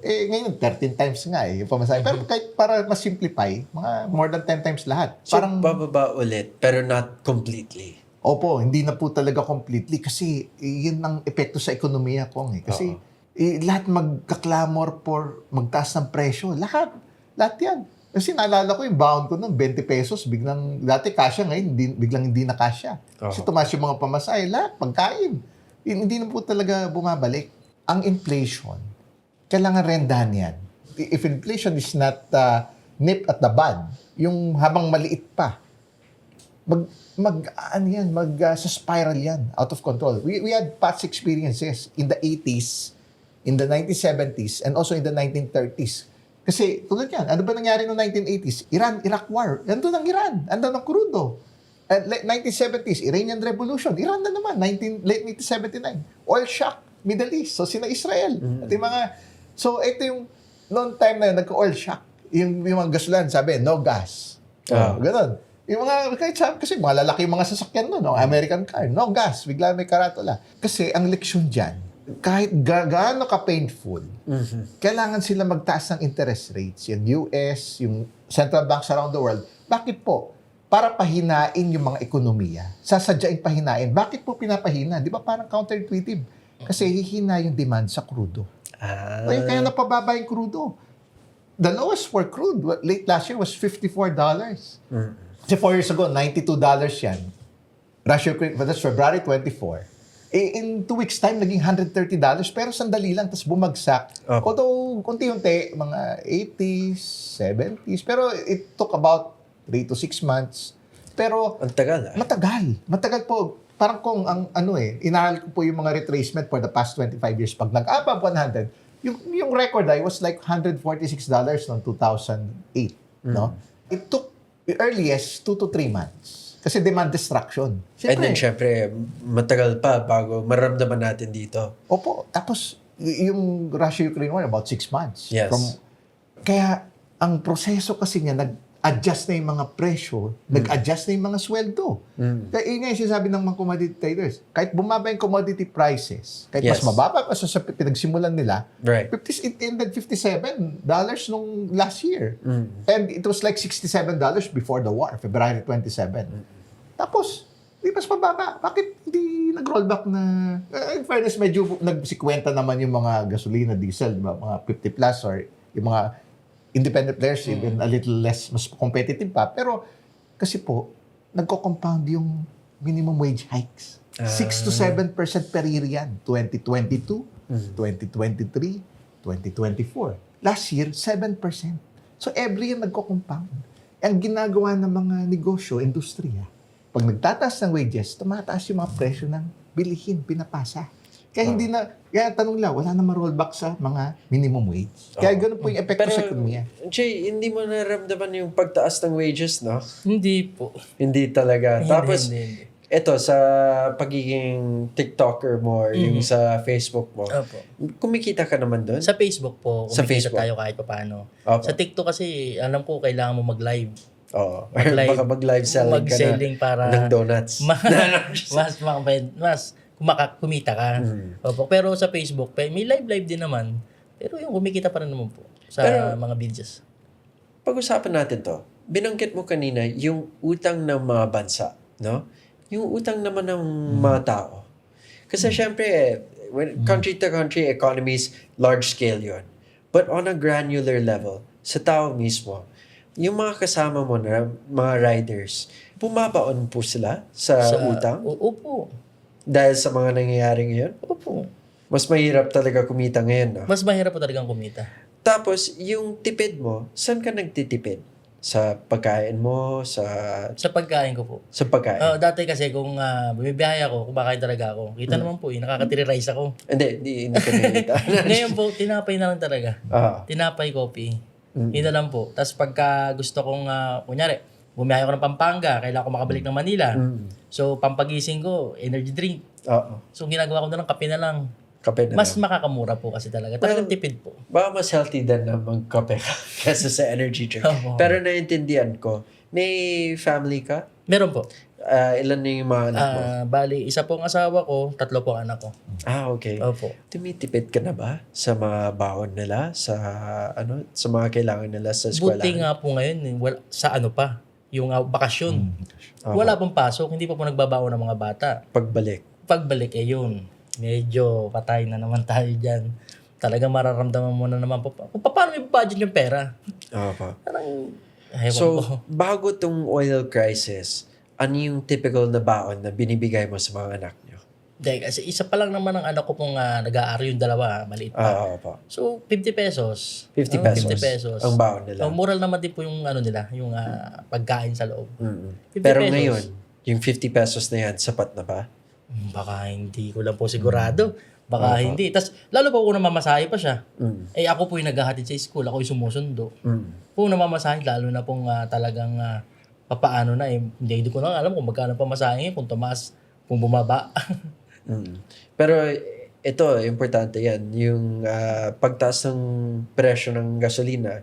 ngayon 13 times nga yung pamasahe. Pero kahit para mas simplify, mga more than 10 times lahat. So, Parang, bababa ulit, pero not completely. opo, hindi na po talaga completely kasi yun ang epekto sa ekonomiya ko. Kasi lahat magkaklamor for magtaas ng presyo. Lahat yan. Kasi naalala ko yung bound ko noon, 20 pesos, biglang, dati kasya, ngayon biglang hindi na kasya. Kasi tumaas yung mga pamasahe, lahat, pagkain. Hindi na po talaga bumabalik. Ang inflation, kailangan rendahan yan. If inflation is not nip at the bud, yung habang maliit pa, sa spiral yan, out of control. We had past experiences in the 80s, in the 1970s, and also in the 1930s. Kasi, tulad yan, ano ba nangyari noong 1980s? Iraq War. Nandun ang Iran. Nandun ang crudo. At 1970s, Iranian Revolution. Iran na naman, late 1979. Oil shock, Middle East. So, sina Israel. At yung ito yung, noong time na yun, nagka-oil shock. Yung mga gasoline, sabi, no gas. Ganon. Yung mga, kasi mga lalaki yung mga sasakyan nun, no? American car, no gas. Bigla may karatula. Kasi, ang leksyon dyan, kahit gaano ka-painful, kailangan sila magtaas ng interest rates. Yung US, yung central banks around the world. Bakit po? Para pahinain yung mga ekonomiya. Sasadyain pahinain. Bakit po pinapahina? Di ba parang counterintuitive? Kasi hihina yung demand sa crudo. Kaya napababa yung crudo. The lowest for crude, late last year, was $54. Kasi 4 years ago, $92 yan. That's February 24. In 2 weeks' time, naging $130, pero sandali lang, tapos bumagsak. Although, konti-unti, mga 80s, 70s, pero it took about 3 to 6 months. Pero, Ang tagal matagal. Matagal po. Parang kung inaral ko po yung mga retracement for the past 25 years. Pag nag-above 100, yung record high was like $146 noong 2008. No? It took the earliest 2 to 3 months. Kasi demand destruction. And then, syempre, matagal pa bago maramdaman natin dito. Opo. Tapos, yung Russia-Ukraine war, about 6 months. Yes. Kaya, ang proseso kasi niya, nag-adjust na yung mga presyo, nag-adjust na yung mga sweldo. Kaya yun nga yung sinasabi ng mga commodity traders. Kahit bumaba yung commodity prices, kahit mas mababa pa sa pinagsimulan nila, Right. it ended $57 nung last year. And it was like $67 before the war, February 27. Tapos, di mas mababa. Bakit hindi nag-rollback na... in fairness, medyo nagsikwenta naman yung mga gasolina, diesel, diba? Mga 50 plus or yung mga independent players, even a little less, mas competitive pa. Pero, kasi po, nagko-compound yung minimum wage hikes. 6 to 7% per year yan. 2022, 2023, 2024. Last year, 7%. So, every year nagko-compound. Ang ginagawa ng mga negosyo, industriya, pag nagtataas ng wages, tumataas yung mga presyo ng bilihin, pinapasa. Kaya tanong lang, wala na ma-rollback sa mga minimum wage. Kaya ganun po yung epekto sa ekonomiya. Jay, hindi mo naramdaman yung pagtaas ng wages, no? Hindi po. Hindi talaga. Tapos, Hindi. eto, sa pagiging TikToker mo or yung sa Facebook mo, Opo. kumikita ka naman doon? Sa Facebook po, Sa kumikita Facebook. tayo kahit paano. Opo. Sa TikTok kasi, alam ko, kailangan mo mag-live. Oo. Mag-live. Baka mag-live selling ka Mag-selling para... ng donuts. mas kumita ka. Opo. Pero sa Facebook, may live din naman. Pero yung kumikita pa rin naman po sa mga videos. Pag-usapan natin to. Binanggit mo kanina yung utang ng mga bansa, no? Yung utang naman ng mga tao. Kasi syempre, when country to country economies, large scale yun. But on a granular level, sa tao mismo, yung mga kasama mo na mga riders, bumabaon po sila sa utang Opo. dahil sa mga nangyayari ngayon? Opo. Mas mahirap talaga kumita ngayon, no? Mas mahirap po talagang kumita. Tapos, yung tipid mo, saan ka nagtitipid? Sa pagkain mo, sa Sa pagkain ko po. pagkain? Dati kasi kung bumibiyahe ako, kumakain talaga ako. Kita naman po, nakaka-3 rice ako. Hindi ko nakita. Ngayon po, tinapay na lang talaga. Ah, Tinapay, coffee. Yun na lang po. Tapos pagka gusto kong, kunyari, bumiyahe ako ng Pampanga, kailangan ko makabalik ng Manila. So, pampagising ko, energy drink. oo. So, ginagawa ko na lang, kape na lang. Kape na Mas lang. makakamura po kasi talaga. Talagang tipid po. Baka mas healthy din na magkape ka kaysa sa energy drink. Oo. Pero naiintindihan ko, may family ka? Meron po. Ilan na yung mga anak mo? Bali, isa pong asawa ko, 3 pong anak ko. Okay. Opo. Tumitipid ka na ba sa mga baon nila? Sa sa mga kailangan nila sa eskwela? Buti nga po ngayon, sa ano pa, yung bakasyon. Oo. Wala pong pasok, hindi pa po nagbabaon ng mga bata. Pagbalik. Pagbalik, yun. Medyo patay na naman tayo dyan. Talagang mararamdaman mo na naman po kung paano may budget yung pera. Opo. Parang, ewan So, ko. bago tong oil crisis, ano yung typical na baon na binibigay mo sa mga anak nyo? Dahil kasi isa pa lang naman ang anak ko pong nag-aaral yung dalawa, maliit pa. Opo. So, 50 pesos. 50 Ang pesos. 50 pesos. Ang baon nila. Mural naman din po yung nila, yung pagkain sa loob. 50 Pero pesos. ngayon, yung 50 pesos na yan, sapat na ba? Baka hindi ko lang po sigurado. Baka hindi. Tapos, lalo pa po namamasahe pa siya. Ako po yung naghahatid sa school. Ako yung sumusundo. Po namamasahe, lalo na pong talagang papaano na. Hindi ko lang alam kung magkano pamasahe, kung tumaas, kung bumaba. Pero ito, importante yan. Yung pagtaas ng presyo ng gasolina,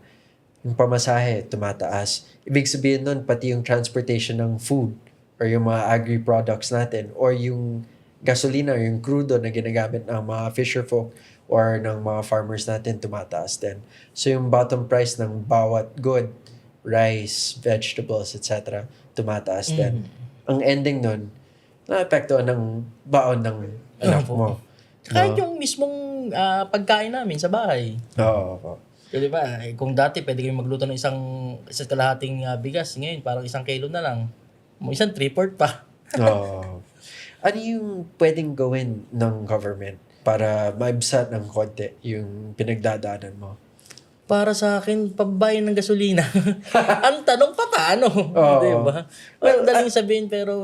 yung pamasahe, tumataas. Ibig sabihin nun, pati yung transportation ng food or yung mga agri-products natin or yung gasolina or yung crudo na ginagamit ng mga fisher folk or ng mga farmers natin, tumataas din. So yung bottom price ng bawat good, rice, vegetables, etc., tumataas din. Ang ending nun, naapektuhan ng baon ng anak mo. Kahit yung mismong pagkain namin sa bahay. Oo. Di ba? Kung dati pwede kami magluto ng isang kalahating bigas, ngayon parang 1 kilo na lang. Isang 3/4 pa. Oo. Ano yung pwedeng gawin ng government para maibsan ng konti yung pinagdadaanan mo? Para sa akin, pagbayan ng gasolina. Ang tanong pa paano? Di ba? Well, daling sabihin pero...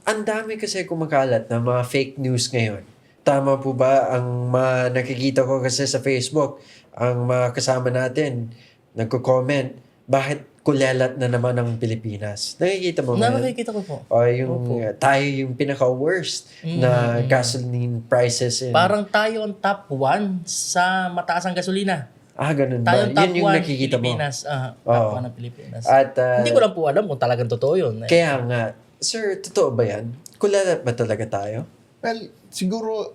Ang dami kasi kumakalat na mga fake news ngayon. Tama po ba ang nakikita ko kasi sa Facebook, ang mga kasama natin, nagko-comment, bakit kulelat na naman ang Pilipinas? Nakikita mo ba yun? Nakikita ko po. O yung tayo yung pinaka-worst na gasoline prices. Parang tayo ang top 1 sa mataas ang gasolina. Ganun ba? Tayo ang top Yun yung 1 nakikita mo. Pilipinas. Top 1 ng Pilipinas. At Hindi ko lang po alam kung talagang totoo yun. kaya nga, sir, totoo ba yan? Kulelat ba talaga tayo? Well, siguro,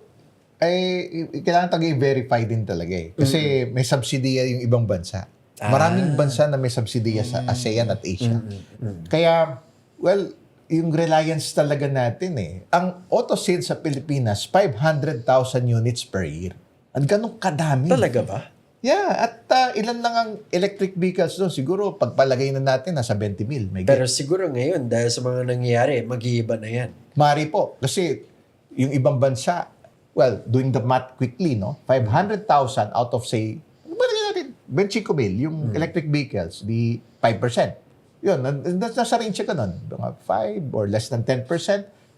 kailangan tayo i-verify din talaga eh. Kasi may subsidiya yung ibang bansa. Maraming bansa na may subsidiya sa ASEAN at Asia. Kaya, well, yung reliance talaga natin eh. Ang auto sales sa Pilipinas, 500,000 units per year. Ang ganong kadami. Talaga ba? Yeah, at ilan lang ang electric vehicles doon. Siguro, pagpalagay na natin, nasa 20 mil. Pero siguro ngayon, dahil sa mga nangyayari, mag-iiba na yan. Mari po. Kasi yung ibang bansa, well, doing the math quickly, no? 500,000 out of, say, 25 mil, yung electric vehicles, di 5%. Yun, nasa range ka nun. Mga 5 or less than 10%.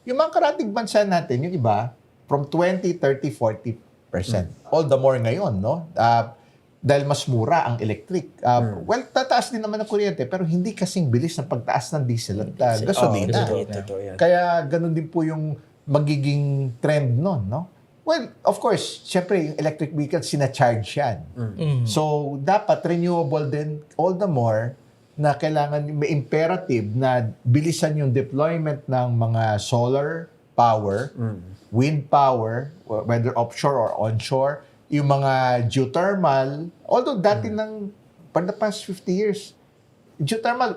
Yung mga karating bansa natin, yung iba, from 20, 30, 40%. All the more ngayon, no? Dahil mas mura ang electric. Well, tataas din naman ang kuryente, pero hindi kasing bilis ng pagtaas ng diesel at gasolina. Totoo yan. Kaya ganun din po yung magiging trend nun, no? Well, of course, syempre, yung electric vehicles, sinacharge yan. So, dapat renewable din all the more na kailangan, may imperative na bilisan yung deployment ng mga solar power, wind power, whether offshore or onshore, yung mga geothermal, although dati for the past 50 years, geothermal,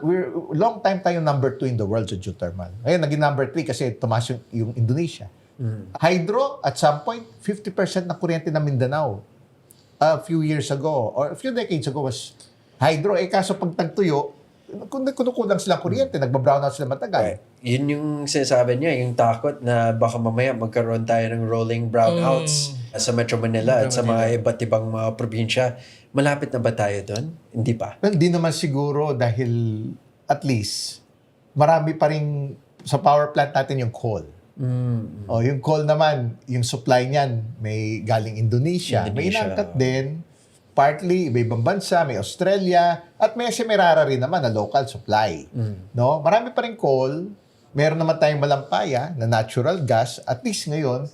long time tayo number 2 in the world sa geothermal. Ngayon, naging number 3 kasi tumaas yung Indonesia. Hydro, at some point, 50% ng kuryente ng Mindanao a few years ago or a few decades ago was hydro. Kaso pag tagtuyo, kunukulang silang kuryente, nagbabrown out sila matagal. Right. Yun yung sinasabi niya, yung takot na baka mamaya magkaroon tayo ng rolling brownouts sa Metro Manila at sa mga iba't ibang mga probinsya. Malapit na ba tayo doon? Hindi pa. Well, di naman siguro dahil at least marami pa rin sa power plant natin yung coal. O yung coal naman, yung supply niyan may galing Indonesia. May inangkat din. Partly, iba-ibang bansa, may Australia, at may Semirara rin naman na local supply. No? Marami pa rin coal. Meron naman tayong Malampaya na natural gas. At least ngayon,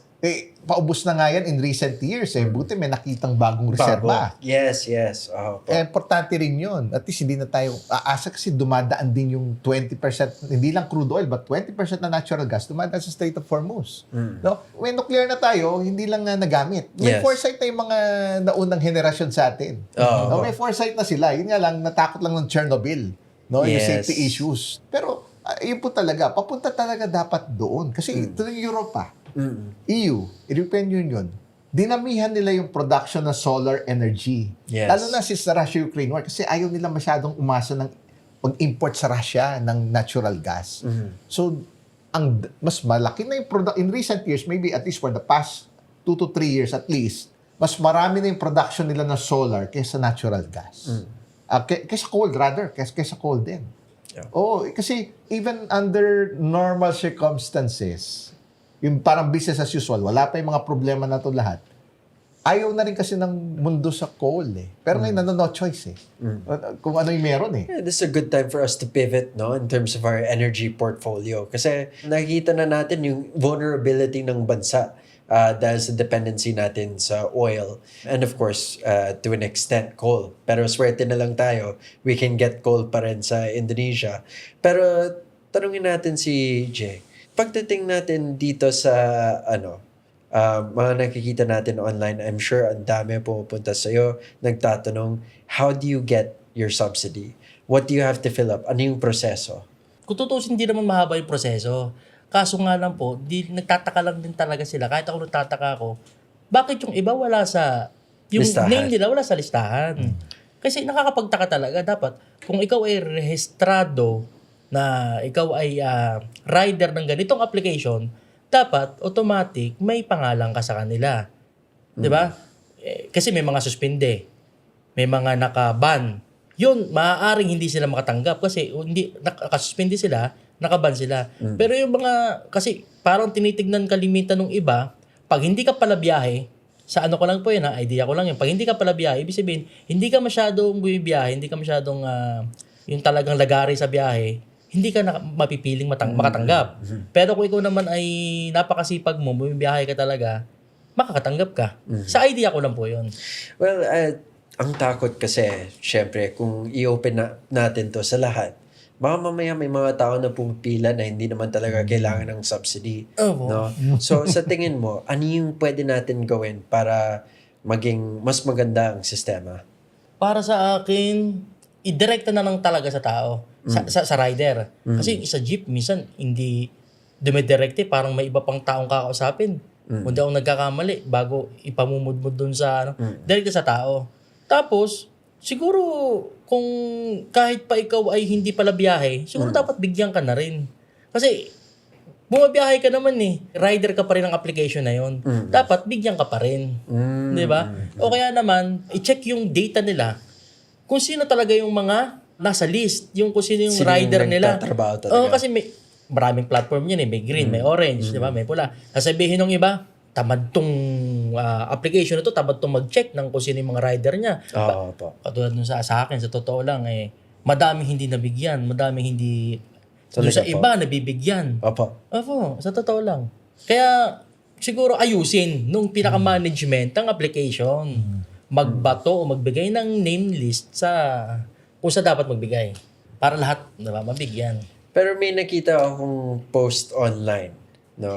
paubos na nga yan in recent years. Buti may nakitang bagong reserva. Yes. Oh, Importante rin yun. At least hindi na tayo aasa kasi dumadaan din yung 20%, hindi lang crude oil, but 20% na natural gas dumadaan sa Strait of Hormuz. No? When nuclear na tayo, hindi lang na nagamit. May foresight na yung mga naunang henerasyon sa atin. No? May foresight na sila. Yun nga lang, natakot lang ng Chernobyl. No? Yung safety issues. Pero yun po talaga, papunta talaga dapat doon. Kasi ito yung Europa. EU, European Union, dinamihan nila yung production ng solar energy. Lalo na sa Russia-Ukraine war kasi ayaw nila masyadong umasa ng pag-import sa Russia ng natural gas. So, mas malaki na yung in recent years, maybe at least for the past 2 to 3 years at least, mas marami na yung production nila ng solar kaysa natural gas. Kaysa coal rather, kaysa coal din. Kasi even under normal circumstances, yung parang business as usual, wala pa yung mga problema na ito lahat. Ayaw na rin kasi ng mundo sa coal Pero ngayon, no choice Kung ano yung meron This is a good time for us to pivot, no, in terms of our energy portfolio. Kasi nakikita na natin yung vulnerability ng bansa dahil sa dependency natin sa oil. And of course, to an extent, coal. Pero swerte na lang tayo, we can get coal pa rin sa Indonesia. Pero tanungin natin si Jay. Pagdating natin dito sa mga nakikita natin online, I'm sure ang dami pumupunta sa'yo, nagtatanong, how do you get your subsidy? What do you have to fill up? Ano yung proseso? Kung tutusin, hindi naman mahaba yung proseso. Kaso nga lang po, nagtataka lang din talaga sila. Kahit ako nagtataka ako, bakit yung iba wala sa, yung listahan. Name nila wala sa listahan? Kasi nakakapagtaka talaga. Dapat, kung ikaw ay rehistrado na ikaw ay rider ng ganitong application, dapat automatic may pangalan ka sa kanila. 'Di ba? Kasi may mga suspende, may mga naka-ban. 'Yun, maaaring hindi sila makatanggap kasi hindi nakasuspende sila, naka-ban sila. Pero yung mga kasi parang tinitignan kalimitan ng iba, pag hindi ka pala biyahe, sa ano ko lang po yun idea ko lang yun. Pag hindi ka pala biyahe, ibig sabihin, hindi ka masyadong bumibiyahe, hindi ka masyadong yung talagang lagari sa biyahe, hindi ka mapipiling makatanggap. Pero kung ikaw naman ay napakasipag mo, bumibiyahe ka talaga, makakatanggap ka. Sa idea ko lang po yun. Well, ang takot kasi, syempre, kung i-open natin to sa lahat, baka mamaya may mga tao na pumipila na hindi naman talaga kailangan ng subsidy. No? So, sa tingin mo, ano yung pwede natin gawin para maging mas maganda ang sistema? Para sa akin, idirekta na lang talaga sa tao. Sa rider. Kasi sa jeep, minsan, hindi dumidirekte. Parang may iba pang taong kakausapin. Kung di ako nagkakamali, bago ipamumudmud dun sa, direkta sa tao. Tapos, siguro, kung kahit pa ikaw ay hindi pala biyahe, siguro dapat bigyan ka na rin. Kasi, bumabiyahe ka naman rider ka pa rin ng application na yon. Dapat bigyan ka pa rin. Di ba? O kaya naman, i-check yung data nila kung sino talaga yung mga nasa list, yung kung sino yung rider nila. Kasi may maraming platform yan may green, may orange, di ba? May pula. Sasabihin ng iba, tamad tong application na to, tamad tong mag-check ng kung sino yung mga rider niya. Katulad nun sa akin, sa totoo lang, madaming hindi nabigyan, madaming hindi sa iba nabibigyan. Opo, sa totoo lang. Kaya siguro ayusin nung pinaka-management ng application. Magbato o magbigay ng name list sa kung sa dapat magbigay. Para lahat mabigyan. Pero may nakita akong post online. No?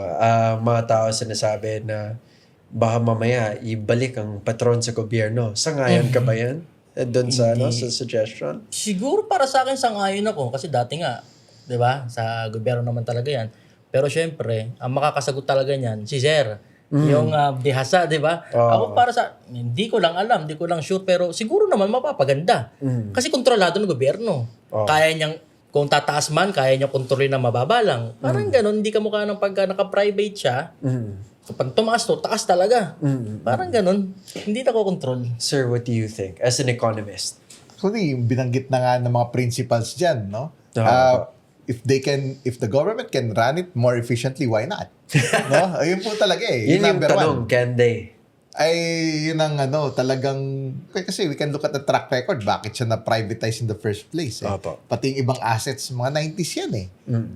Mga tao sinasabi na baka mamaya ibalik ang patron sa gobyerno. Sangayon ka ba yan? Doon sa, sa suggestion? Siguro para sa akin sangayon ako. Kasi dati nga, di ba? Sa gobyerno naman talaga yan. Pero syempre, ang makakasagot talaga niyan, si Sir. Yung bihasa, di ba? Oo. Ako para sa, hindi ko lang alam, hindi ko lang sure, pero siguro naman mapapaganda. Kasi kontrolado ng gobyerno. Kaya niyang, kung tataas man, kaya niyang kontrolin na mababa lang. Parang ganun, hindi ka mukha ng pagka naka-private siya. Kapag tumaas to, taas talaga. Parang ganun, hindi na ko control. Sir, what do you think as an economist? Actually, yung binanggit na nga ng mga principals dyan, no? If the government can run it more efficiently, why not? No? Ayun po talaga eh. Yun yung number tanong, one. can they? Ay, yun ang talagang, kasi we can look at the track record, bakit siya na-privatize in the first place eh. Opo. Pati yung ibang assets, mga 90s yan eh.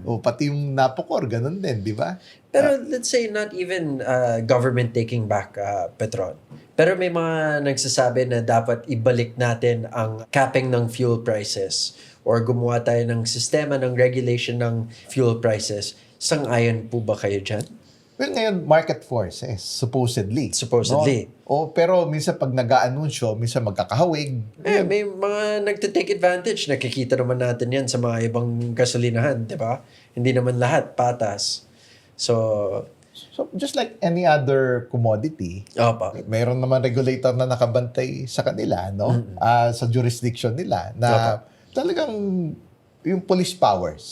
O pati yung Napocor, ganun din, di ba? Pero let's say not even government taking back Petron. Pero may mga nagsasabi na dapat ibalik natin ang capping ng fuel prices or gumawa tayo ng sistema ng regulation ng fuel prices. Sang-ayon po ba kayo dyan? Well, ngayon, market forces, supposedly. Supposedly. No? Pero minsan pag nag-aanunsyo, minsan magkakahawig. May mga nagte-take advantage. Nakikita naman natin yan sa mga ibang gasolinahan, di ba? Hindi naman lahat patas. So just like any other commodity, opa. mayroon naman regulator na nakabantay sa kanila, no? Sa jurisdiction nila na talagang yung police powers,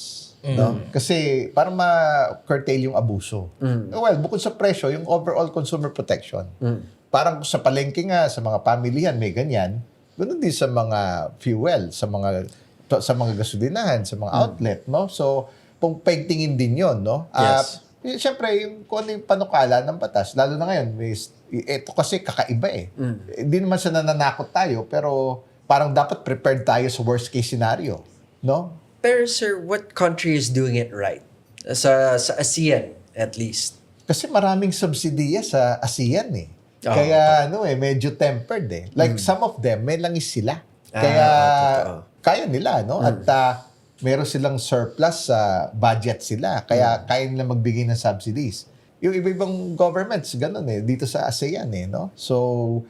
no? Kasi para ma-curtail yung abuso. Well, bukod sa presyo, yung overall consumer protection. Parang sa palengke nga, sa mga pamilihan, may ganyan. Ganun din sa mga fuel, sa mga gasolinahan, sa mga outlet, no? So, pagtingin din yon, no? Yes. Siyempre, kung ano yung panukala ng batas, lalo na ngayon, ito kasi kakaiba eh. Hindi naman sa nananakot tayo, pero parang dapat prepared tayo sa worst case scenario, no? Pero sir, what country is doing it right? Sa ASEAN, at least. Kasi maraming subsidiya sa ASEAN eh. Kaya medyo tempered eh. Like some of them, may langis sila. Kaya kaya nila, no? At meron silang surplus sa budget sila. Kaya kaya nila magbigay ng subsidies. Yung iba-ibang governments, ganun eh. Dito sa ASEAN eh, no? So,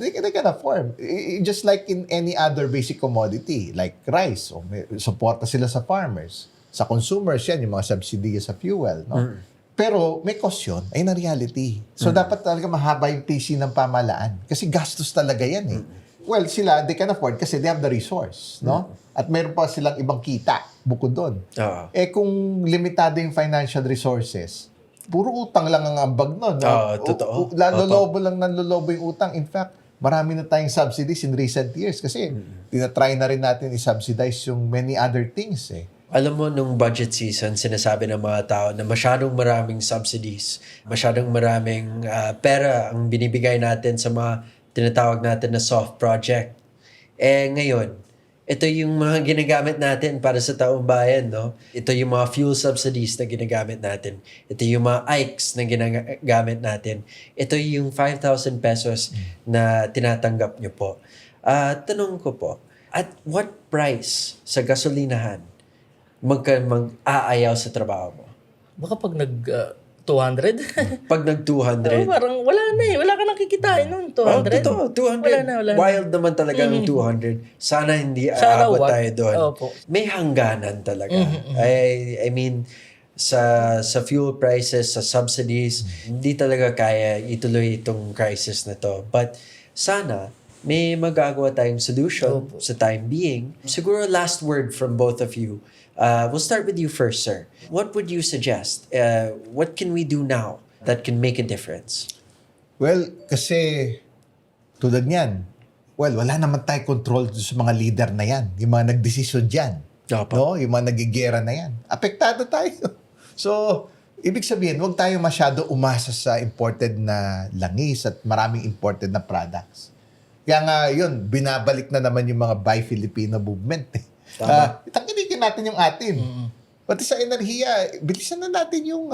they can afford. Just like in any other basic commodity, like rice, suporta sila sa farmers. Sa consumers yan, yung mga subsidiya sa fuel, no? Pero may cost yun, ay na reality. So, dapat talaga mahaba yung PC ng pamalaan. Kasi gastos talaga yan eh. Well, sila, they can afford kasi they have the resource, no? At meron pa silang ibang kita bukod doon. Kung limitado yung financial resources, puro utang lang ang ambag nun. No? Totoo. Lolobo yung utang. In fact, marami na tayong subsidies in recent years kasi tinatry na rin natin i-subsidize yung many other things eh. Alam mo, nung budget season, sinasabi ng mga tao na masyadong maraming subsidies, masyadong maraming pera ang binibigay natin sa mga tinatawag natin na soft project. Ngayon, ito yung mga ginagamit natin para sa taong bayan, no? Ito yung mga fuel subsidies na ginagamit natin. Ito yung mga IKES na ginagamit natin. Ito yung 5,000 pesos na tinatanggap nyo po. Tanong ko po, at what price sa gasolinahan mag-aayaw sa trabaho mo? Baka pag 200? Pag nag-200? Parang wala na eh. Wala ka nang kikitain nun. 200. Totoo, 200. Wala na. Wild naman talaga ng 200. Sana hindi Sana aabot wag. tayo doon. Opo. May hangganan talaga. I mean, sa fuel prices, sa subsidies, hindi talaga kaya ituloy itong crisis na to. But sana may magagawa tayong solution sa time being. Siguro last word from both of you. We'll start with you first, sir. What would you suggest? What can we do now that can make a difference? Well, kasi tulad niyan, wala naman tayo control sa mga leader na yan. Yung mga nagdesisyon dyan. No? Yung mga nagigera na yan. Apektado tayo. So, ibig sabihin, huwag tayo masyado umasa sa imported na langis at maraming imported na products. Kaya nga yun, binabalik na naman yung mga Buy Filipino movement. Tangkilikin natin yung atin. Pati sa enerhiya, bilisan na natin yung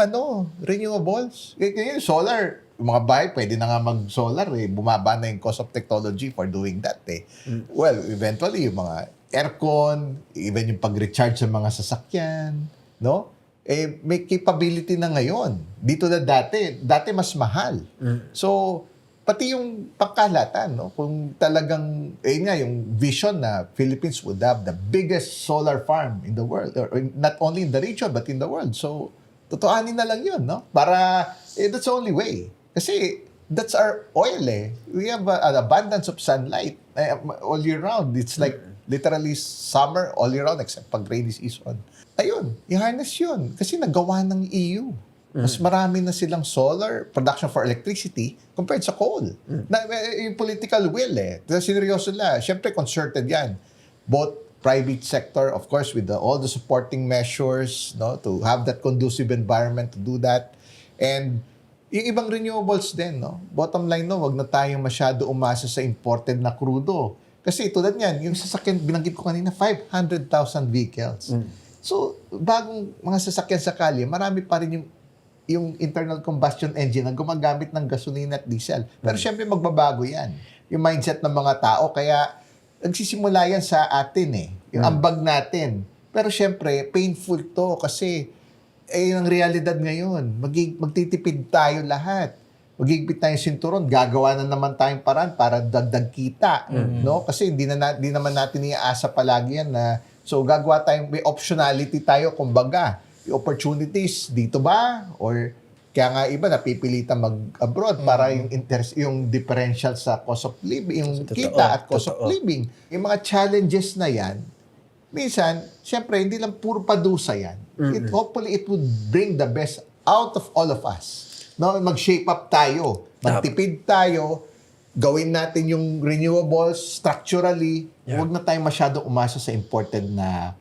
renewables. Yung solar, yung mga bahay, pwede na nga mag-solar eh. Bumaba na yung cost of technology for doing that eh. Well, eventually, yung mga aircon, even yung pag-recharge sa mga sasakyan, no? May capability na ngayon. Dito na dati mas mahal. So, pati yung pangkalahatan, no? Kung talagang, yung vision na Philippines would have the biggest solar farm in the world, or not only in the region, but in the world. So, totoanin na lang yun, no? Para, that's the only way. Kasi that's our oil eh. We have an abundance of sunlight all year round. It's like literally summer all year round except pag rainy season. Ayun, i-harness yun. Kasi nagawa ng EU. Mas marami na silang solar production for electricity compared sa coal. Yung political will eh. Seryoso na. Siyempre, concerted yan. Both private sector, of course, with all the supporting measures, no, to have that conducive environment to do that. And yung ibang renewables din, no? Bottom line, no, wag na tayong masyado umasa sa imported na crudo. Kasi tulad niyan, yung sasakyan, binanggit ko kanina, 500,000 vehicles. So, bagong mga sasakyan sa kalye, marami pa rin yung internal combustion engine na gumagamit ng gasolina at diesel. Pero syempre, magbabago yan. Yung mindset ng mga tao, kaya nagsisimula yan sa atin eh. Yung ambag natin. Pero syempre, painful to kasi ang realidad ngayon. Magtitipid tayo lahat. Magigpit tayong sinturon. Gagawa na naman tayong paraan para dagdag kita. No? Kasi di naman natin iaasa palagi yan na so gagawa tayong, may optionality tayo kumbaga. Yung opportunities dito ba? Or kaya nga iba napipilitan mag-abroad para yung differential sa cost of living, yung kita at cost of living. Yung mga challenges na yan, minsan, syempre, hindi lang puro padusa yan. Hopefully, it would bring the best out of all of us. No? Mag-shape up tayo. Magtipid tayo. Gawin natin yung renewables structurally. Huwag na tayong masyadong umasa sa imported na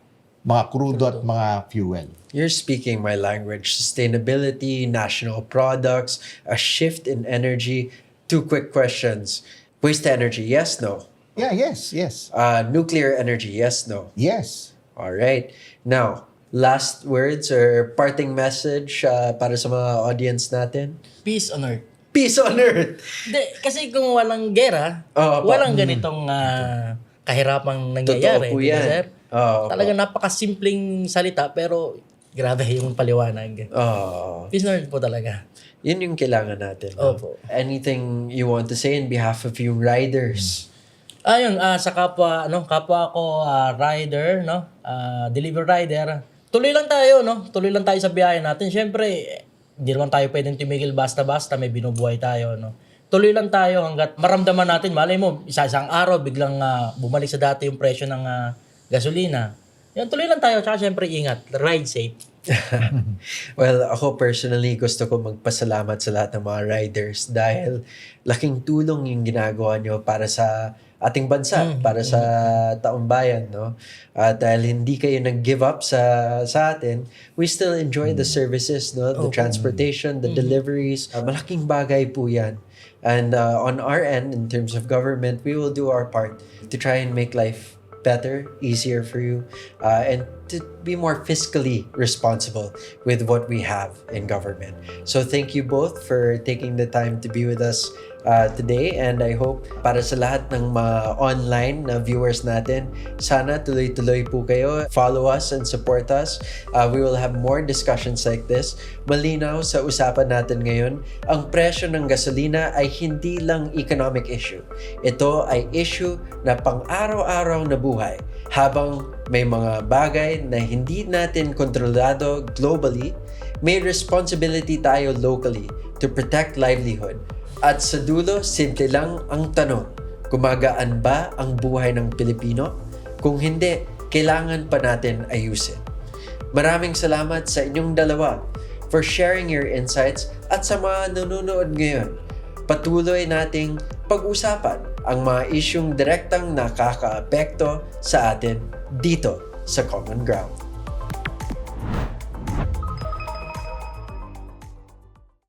mga crudo at mga fuel. You're speaking my language. Sustainability, national products, a shift in energy. 2 quick questions. Waste energy, yes, no? Yeah, yes. Nuclear energy, yes, no? Yes. All right. Now, last words or parting message para sa mga audience natin? Peace on earth. Peace on earth! Hindi, kasi kung walang gera, walang ganitong kahirapang nangyayari. Totoo po di ba, yan. sir? Talagang napakasimpleng salita pero grabe yung paliwanag. Peace on earth po talaga. Yun yung kailangan natin. No? Opo. Anything you want to say in behalf of yung riders? Ayun, sa kapwa ko rider, no? Deliver rider. Tuloy lang tayo, no? Tuloy lang tayo sa biyahe natin. Syempre, hindi naman tayo pwedeng tumigil basta-basta, may binubuhay tayo, no? Tuloy lang tayo hanggat maramdaman natin, malay mo, isang araw biglang bumalik sa dati yung presyo ng gasolina. Yan, tuloy lang tayo, tsaka syempre ingat, ride safe. Well, ako personally gusto ko magpasalamat sa lahat ng mga riders dahil laking tulong yung ginagawa nyo para sa ating bansa, para sa taong bayan, no? At dahil hindi kayo nag-give up sa atin, we still enjoy the services, no? The transportation, the deliveries. Malaking bagay po yan. And on our end, in terms of government, we will do our part to try and make life better, easier for you, and to be more fiscally responsible with what we have in government. So thank you both for taking the time to be with us today, and I hope para sa lahat ng mga online na viewers natin, sana tuloy-tuloy po kayo. Follow us and support us. We will have more discussions like this. Malinaw sa usapan natin ngayon, ang presyo ng gasolina ay hindi lang economic issue. Ito ay issue na pang-araw-araw na buhay. Habang may mga bagay na hindi natin kontrolado globally, may responsibility tayo locally to protect livelihood. At sa dulo, simple lang ang tanong, gumagaan ba ang buhay ng Pilipino? Kung hindi, kailangan pa natin ayusin. Maraming salamat sa inyong dalawa for sharing your insights at sa mga nanonood ngayon. Patuloy nating pag-usapan ang mga isyung direktang nakakaapekto sa atin dito sa Common Ground.